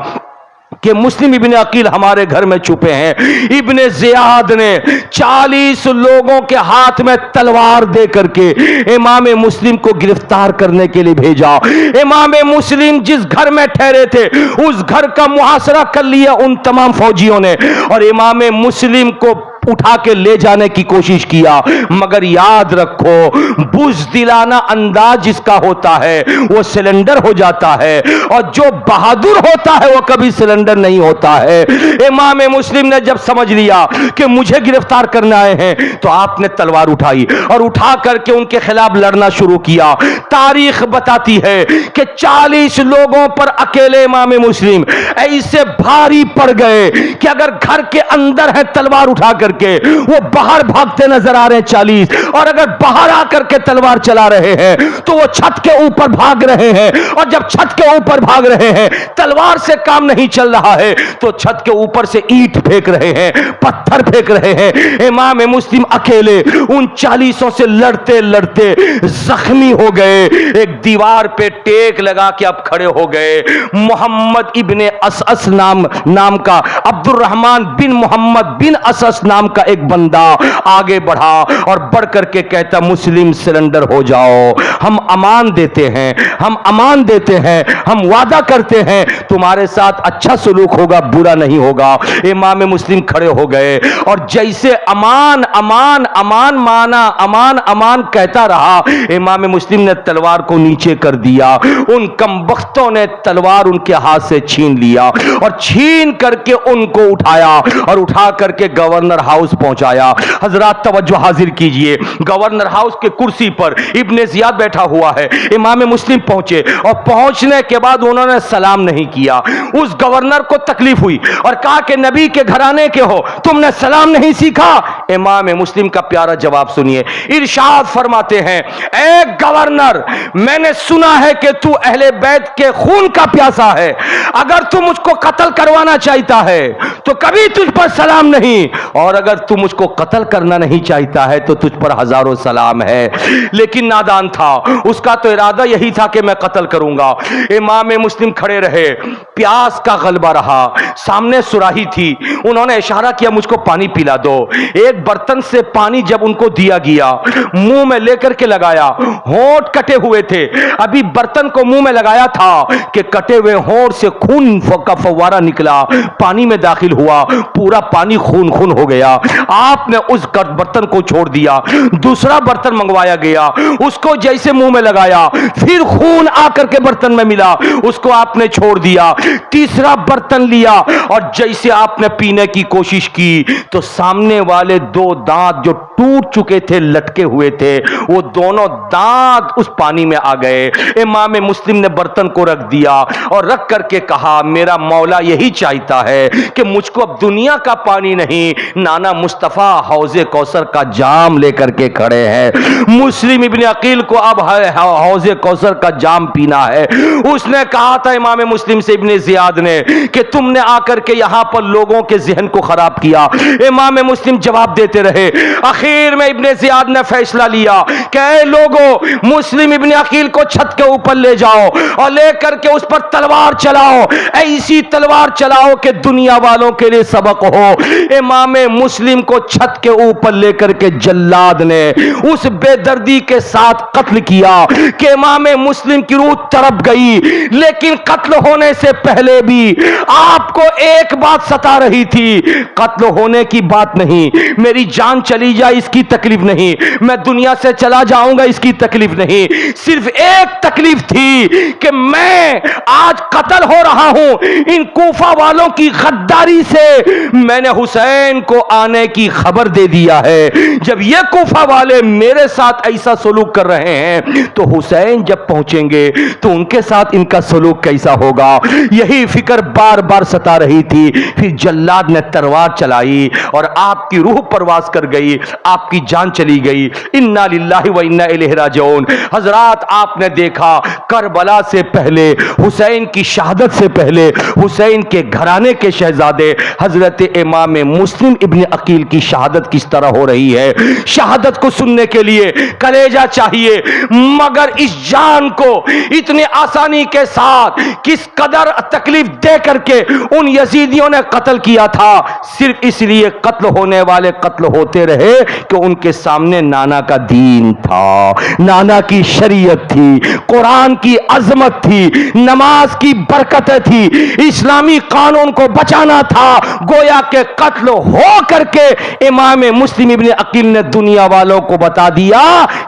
कि मुस्लिम इब्ने अकील हमारे घर में छुपे हैं। इब्ने जियाद ने 40 लोगों के हाथ में तलवार दे करके इमाम मुस्लिम को गिरफ्तार करने के लिए भेजा। इमाम मुस्लिम जिस घर में ठहरे थे उस घर का मुहासरा कर लिया उन तमाम फौजियों ने, और इमाम मुस्लिम को उठा के ले जाने की कोशिश किया। मगर याद रखो, बुज़दिलाना अंदाज जिसका होता है वो सिलेंडर हो जाता है, और जो बहादुर होता है वो कभी सिलेंडर नहीं होता है। इमाम मुस्लिम ने जब समझ लिया कि मुझे गिरफ्तार करने आए हैं, तो आपने तलवार उठाई और उठा करके उनके खिलाफ लड़ना शुरू किया। तारीख बताती है कि 40 लोगों पर अकेले इमाम मुस्लिम ऐसे भारी पड़ गए कि अगर घर के अंदर है तलवार उठा करके, वो बाहर भागते नजर आ रहे हैं 40, और अगर बाहर आकर के तलवार चला रहे हैं तो वो छत के ऊपर भाग रहे हैं, और जब छत के ऊपर भाग रहे हैं तलवार से काम नहीं चल रहा है तो छत के ऊपर से ईंट फेंक रहे हैं, पत्थर फेंक रहे हैं। इमाम मुस्लिम अकेले उन 40 से लड़ते लड़ते जख्मी हो गए। एक दीवार पे टेक लगा के अब खड़े हो गए। मोहम्मद इब्ने असअस नाम का, अब्दुर्रहमान बिन मोहम्मद बिन असअस नाम का एक बंदा आगे बढ़ा और बढ़ करके कहता, मुस्लिम सरेंडर हो जाओ, हम अमान देते हैं, हम अमान देते हैं, हम वादा करते हैं तुम्हारे साथ अच्छा सलूक होगा, बुरा नहीं होगा। इमाम मुस्लिम खड़े हो गए और जैसे अमान अमान अमान माना, अमान अमान कहता रहा, इमाम मुस्लिम ने तलवार को नीचे कर दिया। उन कमबख्तों ने तलवार उनके हाथ से छीन लिया और छीन करके उनको उठाया और उठा करके गवर्नर हाउस पहुंचाया। हजरात तवज्जो हाजिर कीजिए, गवर्नर हाउस के कुर्सी पर इब्ने जियाद बैठा हुआ है। इमाम मुस्लिम पहुंचे और पहुंचने के बाद उन्होंने सलाम नहीं किया। उस गवर्नर को तकलीफ हुई और कहा कि नबी के घराने के हो, तुमने सलाम नहीं सीखा। इमाम मुस्लिम का प्यारा जवाब सुनिए, इरशाद फरमाते हैं, ए गवर्नर, मैंने सुना है कि तू अहले बैत के खून का प्यासा है, अगर तू मुझको कत्ल करवाना चाहता है तो कभी तुझ पर सलाम नहीं, और अगर तू मुझको कत्ल करना नहीं चाहता है तो तुझ पर हजारों सलाम है। लेकिन नादान था, उसका तो इरादा यही था कि मैं कत्ल करूंगा। इमाम मुस्लिम खड़े रहे, प्यास का गलबा रहा, सामने सुराही थी, उन्होंने इशारा किया मुझको पानी पिला दो। एक बर्तन से पानी जब उनको दिया गया, मुंह में लेकर के लगाया, होंठ कटे हुए थे, अभी बर्तन को मुंह में लगाया था कि कटे हुए होंठ से खून का फव्वारा निकला, पानी में दाखिल हुआ, पूरा पानी खून खून हो गया। आपने उस बर्तन को छोड़ दिया, दूसरा बर्तन मंगवाया गया, उसको जैसे मुंह में लगाया, फिर खून आकर के बर्तन में मिला, उसको आपने छोड़ दिया। तीसरा बर्तन लिया और जैसे आपने पीने की कोशिश की तो सामने वाले 2 दांत जो टूट चुके थे, लटके हुए थे, वो दोनों दांत उस पानी में आ गए। इमाम मुस्लिम ने बर्तन को रख दिया और रख करके कहा, मेरा मौला यही चाहता है कि मुझको अब दुनिया का पानी नहीं, नाना मुस्तफा हौजे कौसर का जाम लेकर के खड़े हैं। मुस्लिम इब्ने अकील को अब हौजे कौसर का जाम पीना है। उसने कहा था इमाम मुस्लिम से, इब्ने जियाद ने, कि तुमने आकर के यहां पर लोगों के जहन को खराब किया। इमाम मुस्लिम जवाब देते रहे। आखिर में इब्ने जियाद ने फैसला लिया कि लोगों, मुस्लिम इब्ने अकील को छत के ऊपर ले जाओ और लेकर के उस पर तलवार चलाओ, ऐसी तलवार चलाओ कि दुनिया वालों के लिए सबक हो। इमाम मुस्लिम को छत के ऊपर लेकर के जल्लाद ने उस बेदर्दी के साथ कत्ल किया कि इमाम मुस्लिम की रूह तड़प गई। लेकिन कत्ल होने से पहले भी आपको एक बात सता रही थी, कत्ल होने की बात नहीं, मेरी जान चली जाए इसकी तकलीफ नहीं, मैं दुनिया से चला जाऊंगा इसकी तकलीफ नहीं, सिर्फ एक तकलीफ थी कि मैं आज कत्ल हो रहा हूं इन कूफा वालों की गद्दारी से। मैंने हुसैन को आने की खबर दे दिया है। जब ये कूफा वाले मेरे साथ ऐसा सलूक कर रहे हैं तो हुसैन जब पहुंचेंगे तो उनके साथ इनका सलूक कैसा होगा। यही फिक्र बार बार सता रही थी। फिर जल्लाद ने तलवार चलाई और आपकी रूह परवास कर गई, आपकी जान चली गई। इन्ना लिल्लाहि व इन्ना इलैहि राजिऊन। हजरात, आपने देखा करबला से पहले, हुसैन की शहादत से पहले, हुसैन के घराने के शहजादे हजरत इमाम मुस्लिम इब्न अकील की शहादत किस तरह हो रही है। शहादत को सुनने के लिए कलेजा चाहिए, मगर इस जान को इतनी आसानी के साथ किस कदर तकलीफ दे करके उन यजीदियों ने कत्ल किया था। सिर्फ इसलिए कत्ल होने वाले कत्ल होते रहे कि उनके सामने नाना का दीन था, नाना की शरीयत थी, कुरान की अजमत थी, नमाज की बरकतें थी, इस्लामी कानून को बचाना था। गोया के कत्ल हो करके इमाम मुस्लिम इब्न अकील ने दुनिया वालों को बता दिया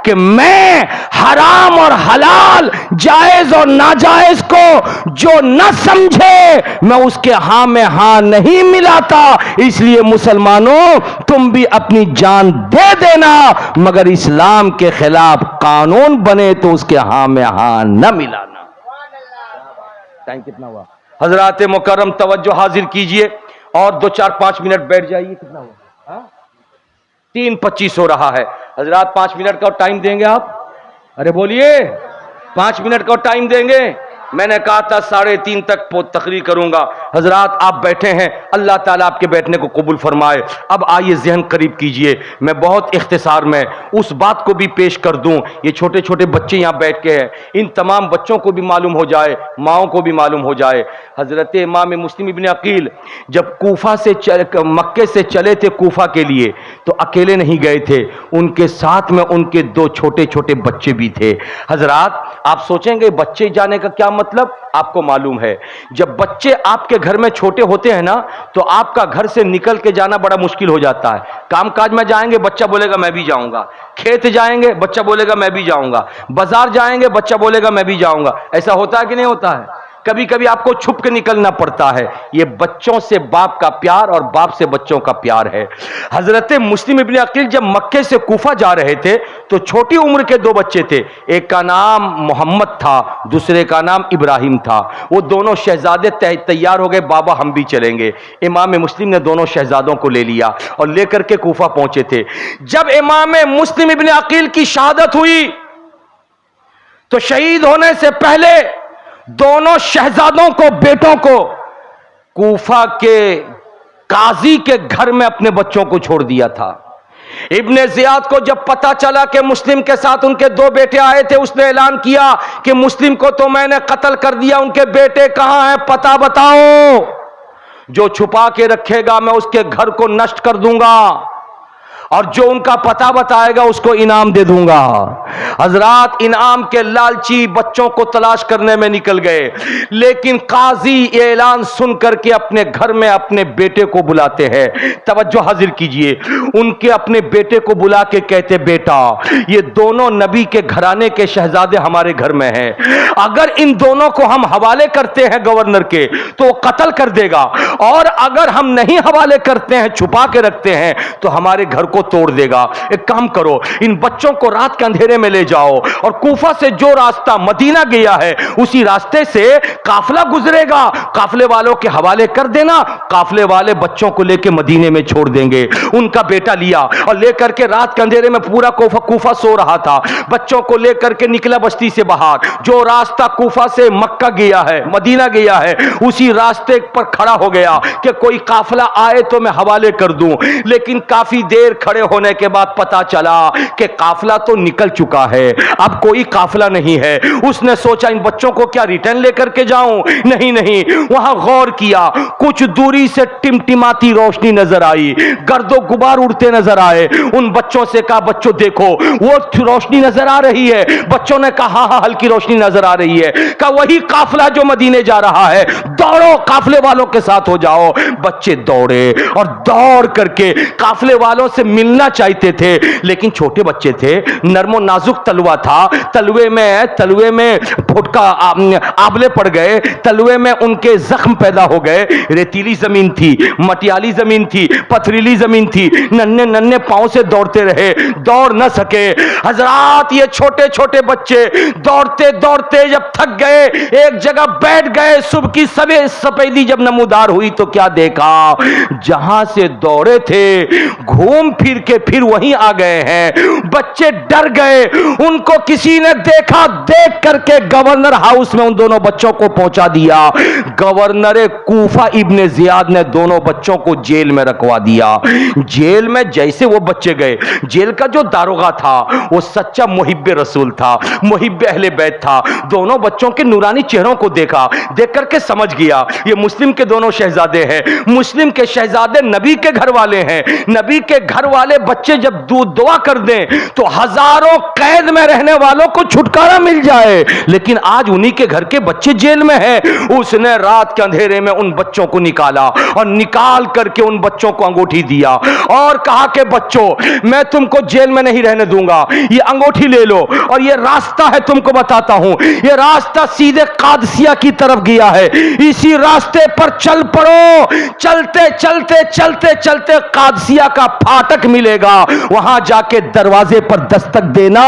कि मैं हराम और हलाल, जायज और नाजायज को जो न समझे मैं उसके हां में हां नहीं मिलाता। इसलिए मुसलमानों, तुम भी अपनी जान दे देना, मगर इस्लाम के खिलाफ कानून बने तो उसके हां में हां न मिलाना। टाइम कितना हुआ हजरात मुकर्रम? तवज्जो हाजिर कीजिए और 2-4-5 मिनट बैठ जाइए। कितना हुआ? 3:25 हो रहा है। हजरात 5 मिनट का टाइम देंगे आप? अरे बोलिए, 5 मिनट का टाइम देंगे? मैंने कहा था 3:30 तक तकरीर करूंगा। हजरात आप बैठे हैं, अल्लाह ताला आपके बैठने को कबूल फरमाए। अब आइए जहन करीब कीजिए, मैं बहुत इख्तिसार में उस बात को भी पेश कर दूं। ये छोटे छोटे बच्चे यहाँ बैठ के हैं, इन तमाम बच्चों को भी मालूम हो जाए, माओं को भी मालूम हो जाए। हजरत इमाम मुस्लिम इब्न अकील जब कूफा से मक्के से चले थे कूफा के लिए, तो अकेले नहीं गए थे, उनके साथ में उनके 2 छोटे छोटे बच्चे भी थे। हजरात आप सोचेंगे बच्चे जाने का क्या मतलब? आपको मालूम है, जब बच्चे आपके घर में छोटे होते हैं ना, तो आपका घर से निकल के जाना बड़ा मुश्किल हो जाता है। कामकाज में जाएंगे, बच्चा बोलेगा मैं भी जाऊंगा। खेत जाएंगे, बच्चा बोलेगा मैं भी जाऊंगा। बाजार जाएंगे, बच्चा बोलेगा मैं भी जाऊंगा। ऐसा होता है कि नहीं होता है? कभी कभी आपको छुप के निकलना पड़ता है। ये बच्चों से बाप का प्यार और बाप से बच्चों का प्यार है। हजरत मुस्लिम इब्न अकील जब मक्के से कूफा जा रहे थे तो छोटी उम्र के 2 बच्चे थे, एक का नाम मोहम्मद था, दूसरे का नाम इब्राहिम था। वो दोनों शहजादे तैयार हो गए, बाबा हम भी चलेंगे। इमाम मुस्लिम ने दोनों शहजादों को ले लिया और लेकर के कूफा पहुंचे थे। जब इमाम मुस्लिम इब्न अकील की शहादत हुई तो शहीद होने से पहले दोनों शहजादों को, बेटों को कूफा के काजी के घर में अपने बच्चों को छोड़ दिया था। इब्ने जियाद को जब पता चला कि मुस्लिम के साथ उनके 2 बेटे आए थे, उसने ऐलान किया कि मुस्लिम को तो मैंने कत्ल कर दिया, उनके बेटे कहां हैं, पता बताओ। जो छुपा के रखेगा मैं उसके घर को नष्ट कर दूंगा और जो उनका पता बताएगा उसको इनाम दे दूंगा। हजरात इनाम के लालची बच्चों को तलाश करने में निकल गए, लेकिन काजी ये ऐलान सुन करके अपने घर में अपने बेटे को बुलाते हैं। तवज्जो हाजिर कीजिए, उनके अपने बेटे को बुला के कहते, बेटा ये दोनों नबी के घराने के शहजादे हमारे घर में हैं, अगर इन दोनों को हम हवाले करते हैं गवर्नर के तो वो कत्ल कर देगा, और अगर हम नहीं हवाले करते हैं, छुपा के रखते हैं, तो हमारे घर को तोड़ देगा। एक काम करो, इन बच्चों को रात के अंधेरे में ले जाओ और कूफा से जो रास्ता मदीना गया है उसी रास्ते से काफिला गुजरेगा, काफिले वालों के हवाले कर देना, काफिले वाले बच्चों को लेकर मदीने में छोड़ देंगे। उनका बेटा लिया और लेकर के रात के अंधेरे में पूरा कूफा सो रहा था, बच्चों को लेकर के निकला बस्ती से बाहर। जो रास्ता कूफा से मक्का गया है, मदीना गया है, उसी रास्ते पर खड़ा हो गया कि कोई काफिला आए तो मैं हवाले कर दूं। लेकिन काफी देर खड़े होने के बाद पता चला कि काफिला तो निकल चुका है, अब कोई काफिला नहीं है। उसने सोचा इन बच्चों को क्या रिटर्न लेकर के जाऊं? नहीं नहीं, वहां गौर किया, कुछ दूरी से टिमटिमाती रोशनी नजर आई, गर्दो गुबार उड़ते नजर आए। उन बच्चों से कहा, बच्चों देखो वो रोशनी नजर आ रही है? बच्चों ने कहा, हाँ हल्की रोशनी नजर आ रही है। कहा वही काफिला जो मदीने जा रहा है, दौड़ो काफिले वालों के साथ हो जाओ। बच्चे दौड़े और दौड़ करके काफिले वालों से मिलना चाहते थे, लेकिन छोटे बच्चे थे, नरमो नाजुक तलवा था, तलवे में फुटका आबले पड़ गए, तलवे में उनके जख्म पैदा हो गए। रेतीली जमीन थी, मटियाली जमीन थी, पथरीली जमीन थी, नन्हे नन्हे पांव से दौड़ते रहे, दौड़ न सके। हजरात, ये छोटे छोटे बच्चे दौड़ते दौड़ते जब थक गए, एक जगह बैठ गए। सुबह की सफेदी जब नमूदार हुई तो क्या देखा, जहां से दौड़े थे घूम फिर के फिर वहीं आ गए हैं। बच्चे डर गए, उनको किसी ने देखा, देख करके गवर्नर हाउस में उन दोनों बच्चों को पहुंचा दिया। गवर्नर कूफा इब्ने जियाद ने दोनों बच्चों को जेल में रखवा दिया। जेल में जैसे वो बच्चे गए, जेल का जो दारोगा था वो सच्चा मुहिब्बे रसूल था, मुहिब्बे अहले बैत था। दोनों बच्चों के नूरानी चेहरों को देखा, देख करके समझ गया ये मुस्लिम के दोनों शहजादे हैं। मुस्लिम के शहजादे नबी के घर वाले हैं। नबी के घर वाले बच्चे जब दुआ कर दें तो हजारों कैद में रहने वालों को छुटकारा मिल जाए, लेकिन आज उन्हीं के घर के बच्चे जेल में हैं। उसने रात के अंधेरे में उन बच्चों को निकाला और निकाल करके उन बच्चों को अंगूठी दिया और कहा कि बच्चों, मैं तुमको जेल में नहीं रहने दूंगा, ये अंगूठी ले लो और ये रास्ता है, तुमको बताता हूं, ये रास्ता सीधे कादसिया की तरफ गया है, इसी रास्ते पर चल पड़ो। चलते चलते चलते चलते कादसिया का फाटक मिलेगा, वहां जाके दरवाजे पर दस्तक देना,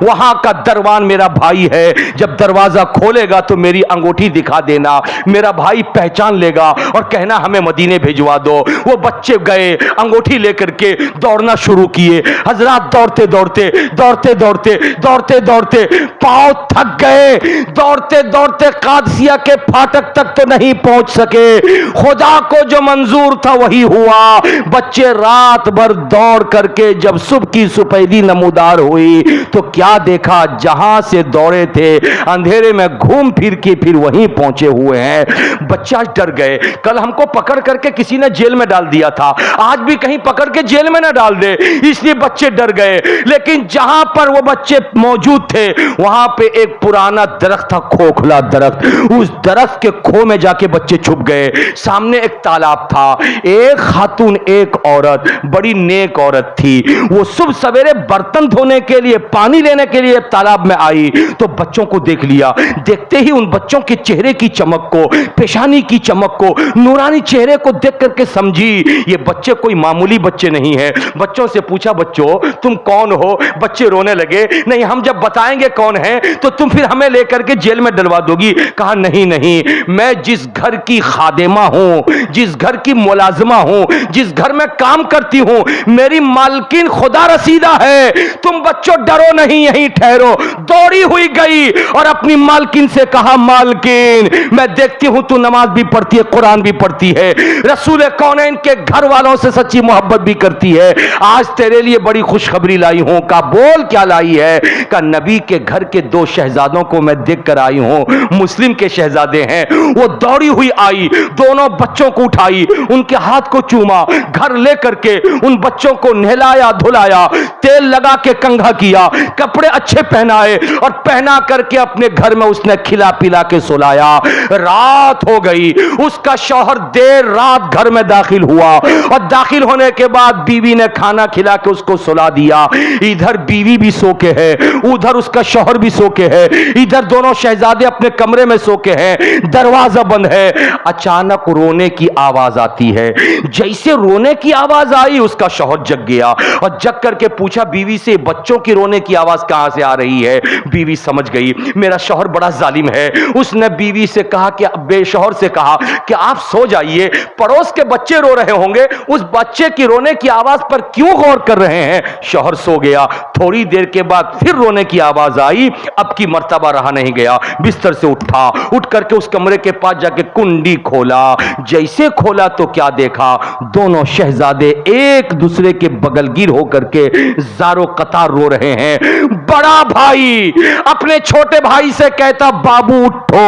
वहां का दरवान मेरा भाई है, जब दरवाजा खोलेगा तो मेरी अंगूठी दिखा देना, मेरा भाई पहचान लेगा और कहना हमें मदीने भिजवा दो। वो बच्चे गए, अंगूठी लेकर के दौड़ना शुरू किए। हजरात, दौड़ते दौड़ते दौड़ते दौड़ते दौड़ते दौड़ते पांव थक गए, दौड़ते दौड़ते कादसिया के फाटक तक तो नहीं पहुंच सके। खुदा को जो मंजूर था वही हुआ। बच्चे रात भर दौड़ करके जब सुबह की सफेदी नमूदार हुई तो क्या देखा, जहां से दौड़े थे अंधेरे में घूम फिर के फिर वहीं पहुंचे हुए हैं। बच्चा डर गए, कल हमको पकड़ करके किसी ने जेल में डाल दिया था, आज भी कहीं पकड़ के जेल में ना डाल दे, इसलिए बच्चे डर गए। लेकिन जहां पर वो बच्चे मौजूद थे वहां पे एक पुराना दरख्त था, खोखला दरख्त, उस दरख्त के खो में जाके बच्चे छुप गए। सामने एक तालाब था, एक खातून, एक औरत, बड़ी नेक औरत थी, वो सुबह सवेरे बर्तन धोने के लिए, पानी लेने के लिए तालाब में आई तो बच्चों को देख लिया। देखते ही उन बच्चों के चेहरे की चमक को, पेशानी की चमक को, नूरानी चेहरे को देख करके समझी ये बच्चे कोई मामूली बच्चे नहीं है। बच्चों से पूछा, बच्चों तुम कौन हो? बच्चे रोने लगे, नहीं हम जब बताएंगे कौन है तो तुम फिर हमें लेकर के जेल में डलवा दोगी। कहा नहीं नहीं, मैं जिस घर की खादिमा हूं, जिस घर की मुलाजिमा हूं, जिस घर में काम करती हूं, मेरी मालकिन खुदा रसीदा है। तुम बच्चों डरो नहीं, यहीं ठहरो। दौड़ी हुई गई और अपनी मालकिन से कहा, मालकिन मैं देखती हूं तू नमाज भी पढ़ती है, कुरान भी पढ़ती है, रसूल कौनैन के घर वालों से सच्ची मोहब्बत भी करती है, आज तेरे लिए बड़ी खुशखबरी लाई हूं। का बोल क्या लाई है? का नबी के घर के दो शहजादों को मैं देख कर आई हूं, मुस्लिम के शहजादे हैं। वो दौड़ी हुई आई, दोनों बच्चों को उठाई, उनके हाथ को चूमा, घर लेकर के उन बच्चों को नहलाया धुलाया, तेल लगा के कंघा किया, कपड़े अच्छे पहनाए और पहना करके अपने घर में उसने खिला पिला के सुलाया। रात हो गई, उसका शौहर देर रात घर में दाखिल हुआ और दाखिल होने के बाद बीवी ने खाना खिला के उसको सुला दिया। इधर बीवी भी सो के है, उधर उसका शौहर भी सो के है, इधर दोनों शहजादे अपने कमरे में सो के हैं, दरवाजा बंद है। अचानक रोने की आवाज आती है। जैसे रोने की आवाज आई उसका शौहर जग गया और जग करके पूछा, बीवी से बच्चों की रोने की आवाज कहां से आ रही है। बीवी समझ गई मेरा शौहर बड़ा जालिम है। उसने बीवी से कहा कि बेशौहर से कहा कि आप सो जाइए, पड़ोस के बच्चे रो रहे होंगे, उस बच्चे की रोने की आवाज पर क्यों गौर कर रहे हैं। शौहर सो गया। थोड़ी देर के बाद फिर रोने की आवाज आई। अब की मर्तबा रहा नहीं गया, बिस्तर से उठा, उठ करके उस कमरे के पास जाके कुंडी खोला। जैसे खोला तो क्या देखा, दोनों शहजादे एक दूसरे के बगलगीर होकर के जारो कतार रो रहे हैं। बड़ा भाई अपने छोटे भाई से कहता बाबू उठो,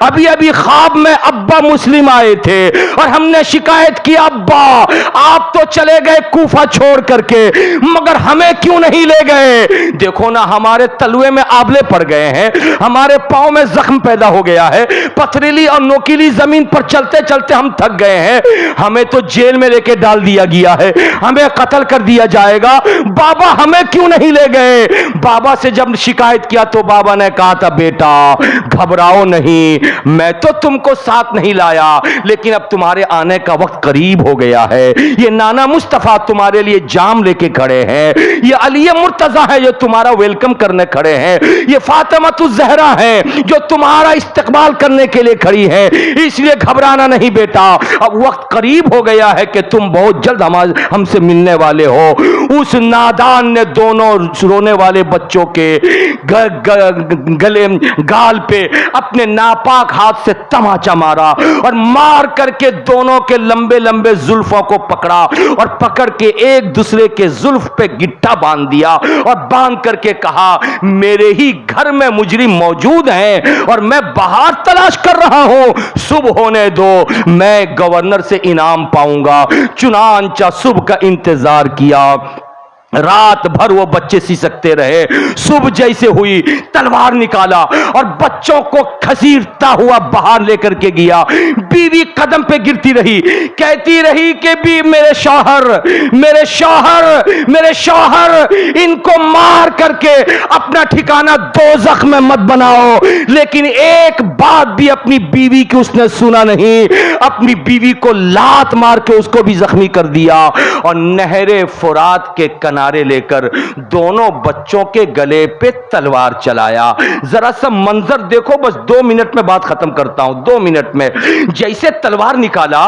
अभी अभी ख्वाब में अब्बा मुस्लिम आए थे और हमने शिकायत की अब्बा आप तो चले गए कूफा छोड़ करके, मगर हमें क्यों नहीं ले गए। देखो ना हमारे तलुए में आबले पड़ गए हैं, हमारे पांव में जख्म पैदा हो गया है, पथरीली और नोकीली जमीन पर चलते चलते हम थक गए हैं, हमें तो जेल में लेके डाल दिया गया है, हमें कत्ल कर दिया जाएगा, बाबा हमें क्यों नहीं ले गए। बाबा से जब शिकायत किया तो बाबा ने कहा था बेटा घबराओ नहीं, मैं तो तुमको साथ नहीं लाया, लेकिन अब तुम्हारे आने का वक्त करीब हो गया है। ये नाना मुस्तफा तुम्हारे लिए जाम लेके खड़े हैं, ये अली मुर्तजा है जो तुम्हारा वेलकम करने खड़े हैं, ये फातिमा ज़हरा है जो तुम्हारा इस्तकबाल करने के लिए खड़ी है, इसलिए घबराना नहीं बेटा, अब वक्त करीब हो गया है कि तुम बहुत जल्द हमसे मिलने वाले हो। उस नादान ने दोनों रोने वाले बच्चों के गले गाल पे अपने नापाक हाथ से तमाचा मारा और मार करके दोनों के लंबे लंबे जुल्फों को पकड़ा और पकड़ के एक दूसरे के जुल्फ पे गिट्टा बांध दिया और बांध करके कहा मेरे ही घर में मुजरिम मौजूद हैं और मैं बाहर तलाश कर रहा हूं, सुबह होने दो मैं गवर्नर से इनाम पाऊंगा। चुनांचा सुबह का इंतजार किया, रात भर वो बच्चे सिसकते रहे। सुबह जैसे हुई तलवार निकाला और बच्चों को घसीटता हुआ बाहर लेकर के गया। बीवी कदम पे गिरती रही, कहती रही कि भी मेरे शौहर मेरे शौहर मेरे शौहर, इनको मार करके अपना ठिकाना दोज़ख में मत बनाओ। लेकिन एक बात भी अपनी बीवी की उसने सुना नहीं, अपनी बीवी को लात मार के उसको भी जख्मी कर दिया और नहरे फुरात के किनारे लेकर दोनों बच्चों के गले पे तलवार चलाया। जरा सा मंजर देखो, बस 2 मिनट में बात खत्म करता हूं, 2 मिनट में। जैसे तलवार निकाला,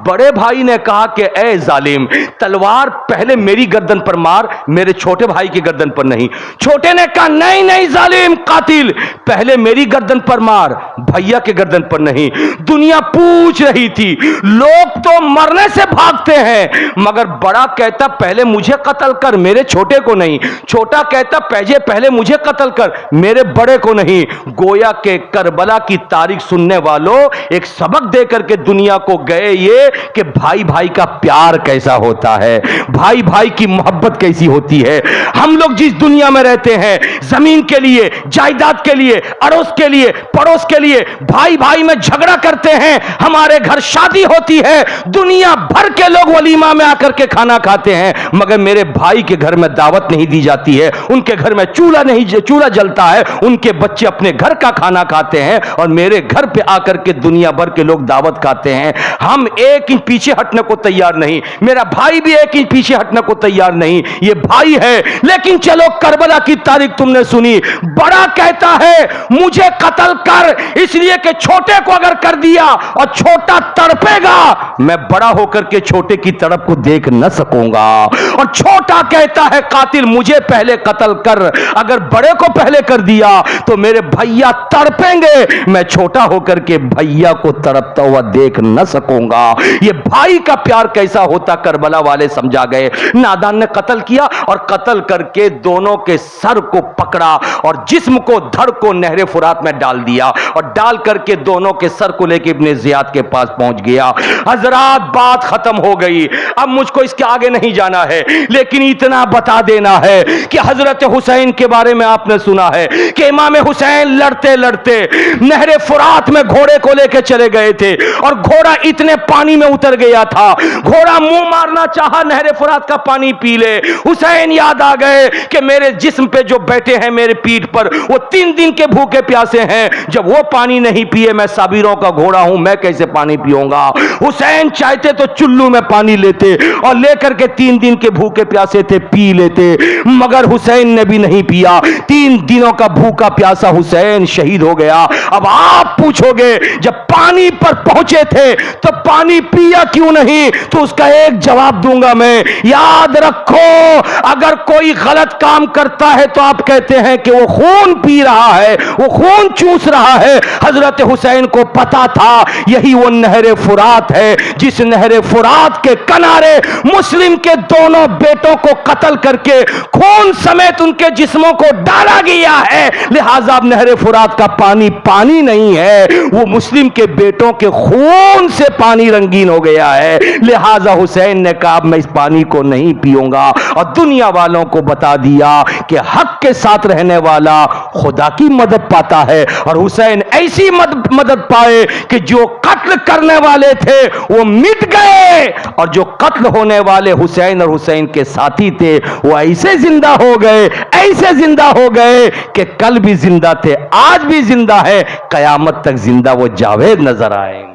बड़े भाई ने कहा कि ए जालिम, तलवार पहले मेरी गर्दन पर मार, मेरे छोटे भाई की गर्दन पर नहीं। छोटे ने कहा नहीं नहीं जालिम कातिल, पहले मेरी गर्दन पर मार, भैया के गर्दन पर नहीं। दुनिया पूछ रही थी, लोग तो मरने से भागते हैं, मगर बड़ा कहता पहले मुझे कत्ल कर, मेरे छोटे को नहीं। छोटा कहता पहले मुझे कत्ल कर, मेरे बड़े को नहीं। गोया के करबला की तारीख सुनने वालों एक सबक दे करके दुनिया को गए ये कि भाई भाई का प्यार कैसा होता है, भाई भाई की मोहब्बत कैसी होती है। हम लोग जिस दुनिया में रहते हैं, जमीन के लिए, जायदाद के लिए, अड़ोस के लिए, पड़ोस के लिए भाई भाई में झगड़ा करते हैं। हमारे घर शादी होती है, दुनिया भर के लोग वलीमा में आकर के खाना खाते हैं, मगर मेरे भाई के घर में दावत नहीं दी जाती है, उनके घर में चूल्हा जलता है, उनके बच्चे अपने घर का खाना खाते हैं और मेरे घर पे आकर के दुनिया भर के लोग दावत खाते हैं। हम एक इंच पीछे हटने को तैयार नहीं, मेरा भाई भी एक इंच पीछे हटने को तैयार नहीं। ये भाई है, लेकिन चलो करबला की तारीख तुमने सुनी, बड़ा कहता है मुझे कत्ल कर, इसलिए कि छोटे को अगर कर दिया और छोटा तड़पेगा, मैं बड़ा होकर के छोटे की तड़प को देख न सकूंगा। और छोटा कहता है कातिल मुझे पहले कत्ल कर, अगर बड़े को पहले कर दिया तो मेरे भैया तड़पेंगे, मैं छोटा होकर के भैया को तड़पता हुआ देख न सकूंगा। ये भाई का प्यार कैसा होता करबला वाले समझा गए। नादान ने कत्ल किया और कत्ल करके दोनों के सर को पकड़ा और जिस्म को धड़ को नहरे फुरात में डाल दिया और डाल करके दोनों के सर को लेके इब्ने जियाद के पास पहुंच गया। हजरात बात खत्म हो गई, अब मुझको इसके आगे नहीं जाना है, लेकिन इतना बता देना है कि हजरत हुसैन के बारे में आपने सुना है कि इमाम हुसैन लड़ते लड़ते नहरे फुरात में घोड़े को लेकर चले गए थे और घोड़ा इतने पानी में उतर गया था। घोड़ा मुंह मारना चाहा, नहरे फुरात का पानी पी ले। हुसैन याद आ गए कि मेरे जिस्म पे जो बैठे हैं मेरे पीठ पर, वो 3 दिन के भूखे प्यासे हैं। जब वो पानी नहीं पिए, मैं साबिरों का घोड़ा हूं, मैं कैसे पानी पीऊंगा। हुसैन चाहते तो चुल्लू में पानी लेते और लेकर के 3 दिन के भूखे प्यासे थे पी लेते, मगर हुसैन ने भी नहीं पिया। 3 दिनों का भूखा प्यासा हुसैन शहीद हो गया। अब आप पूछोगे, जब पानी पर पहुंचे थे तो पानी पिया क्यों नहीं? तो उसका एक जवाब दूंगा मैं। याद रखो, अगर कोई गलत काम करता है तो आप कहते हैं कि वो खून पी रहा है, वो खून चूस रहा है। हजरत हुसैन को पता था यही वो नहरे फुरात है, जिस नहरे फुरात के किनारे मुस्लिम के दोनों बेटों को कत्ल करके खून समेत उनके जिस्मों को डाला गया है। लिहाजा अब नहरे फुरात का पानी पानी नहीं है, वो मुस्लिम के बेटों के खून से पानी रंगीन हो गया है। लिहाजा हुसैन ने कहा मैं इस पानी को नहीं पीऊंगा, और दुनिया वालों को बता दिया कि हक के साथ रहने वाला खुदा की मदद पाता है। और हुसैन ऐसी मदद पाए कि जो कत्ल करने वाले थे वो मिट गए, और जो कत्ल होने वाले हुसैन और हुसैन के साथी थे वो ऐसे जिंदा हो गए, ऐसे जिंदा हो गए कि कल भी जिंदा थे, आज भी जिंदा है, कयामत तक जिंदा वो जावेद नजर आएंगे।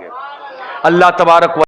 अल्लाह तबारक व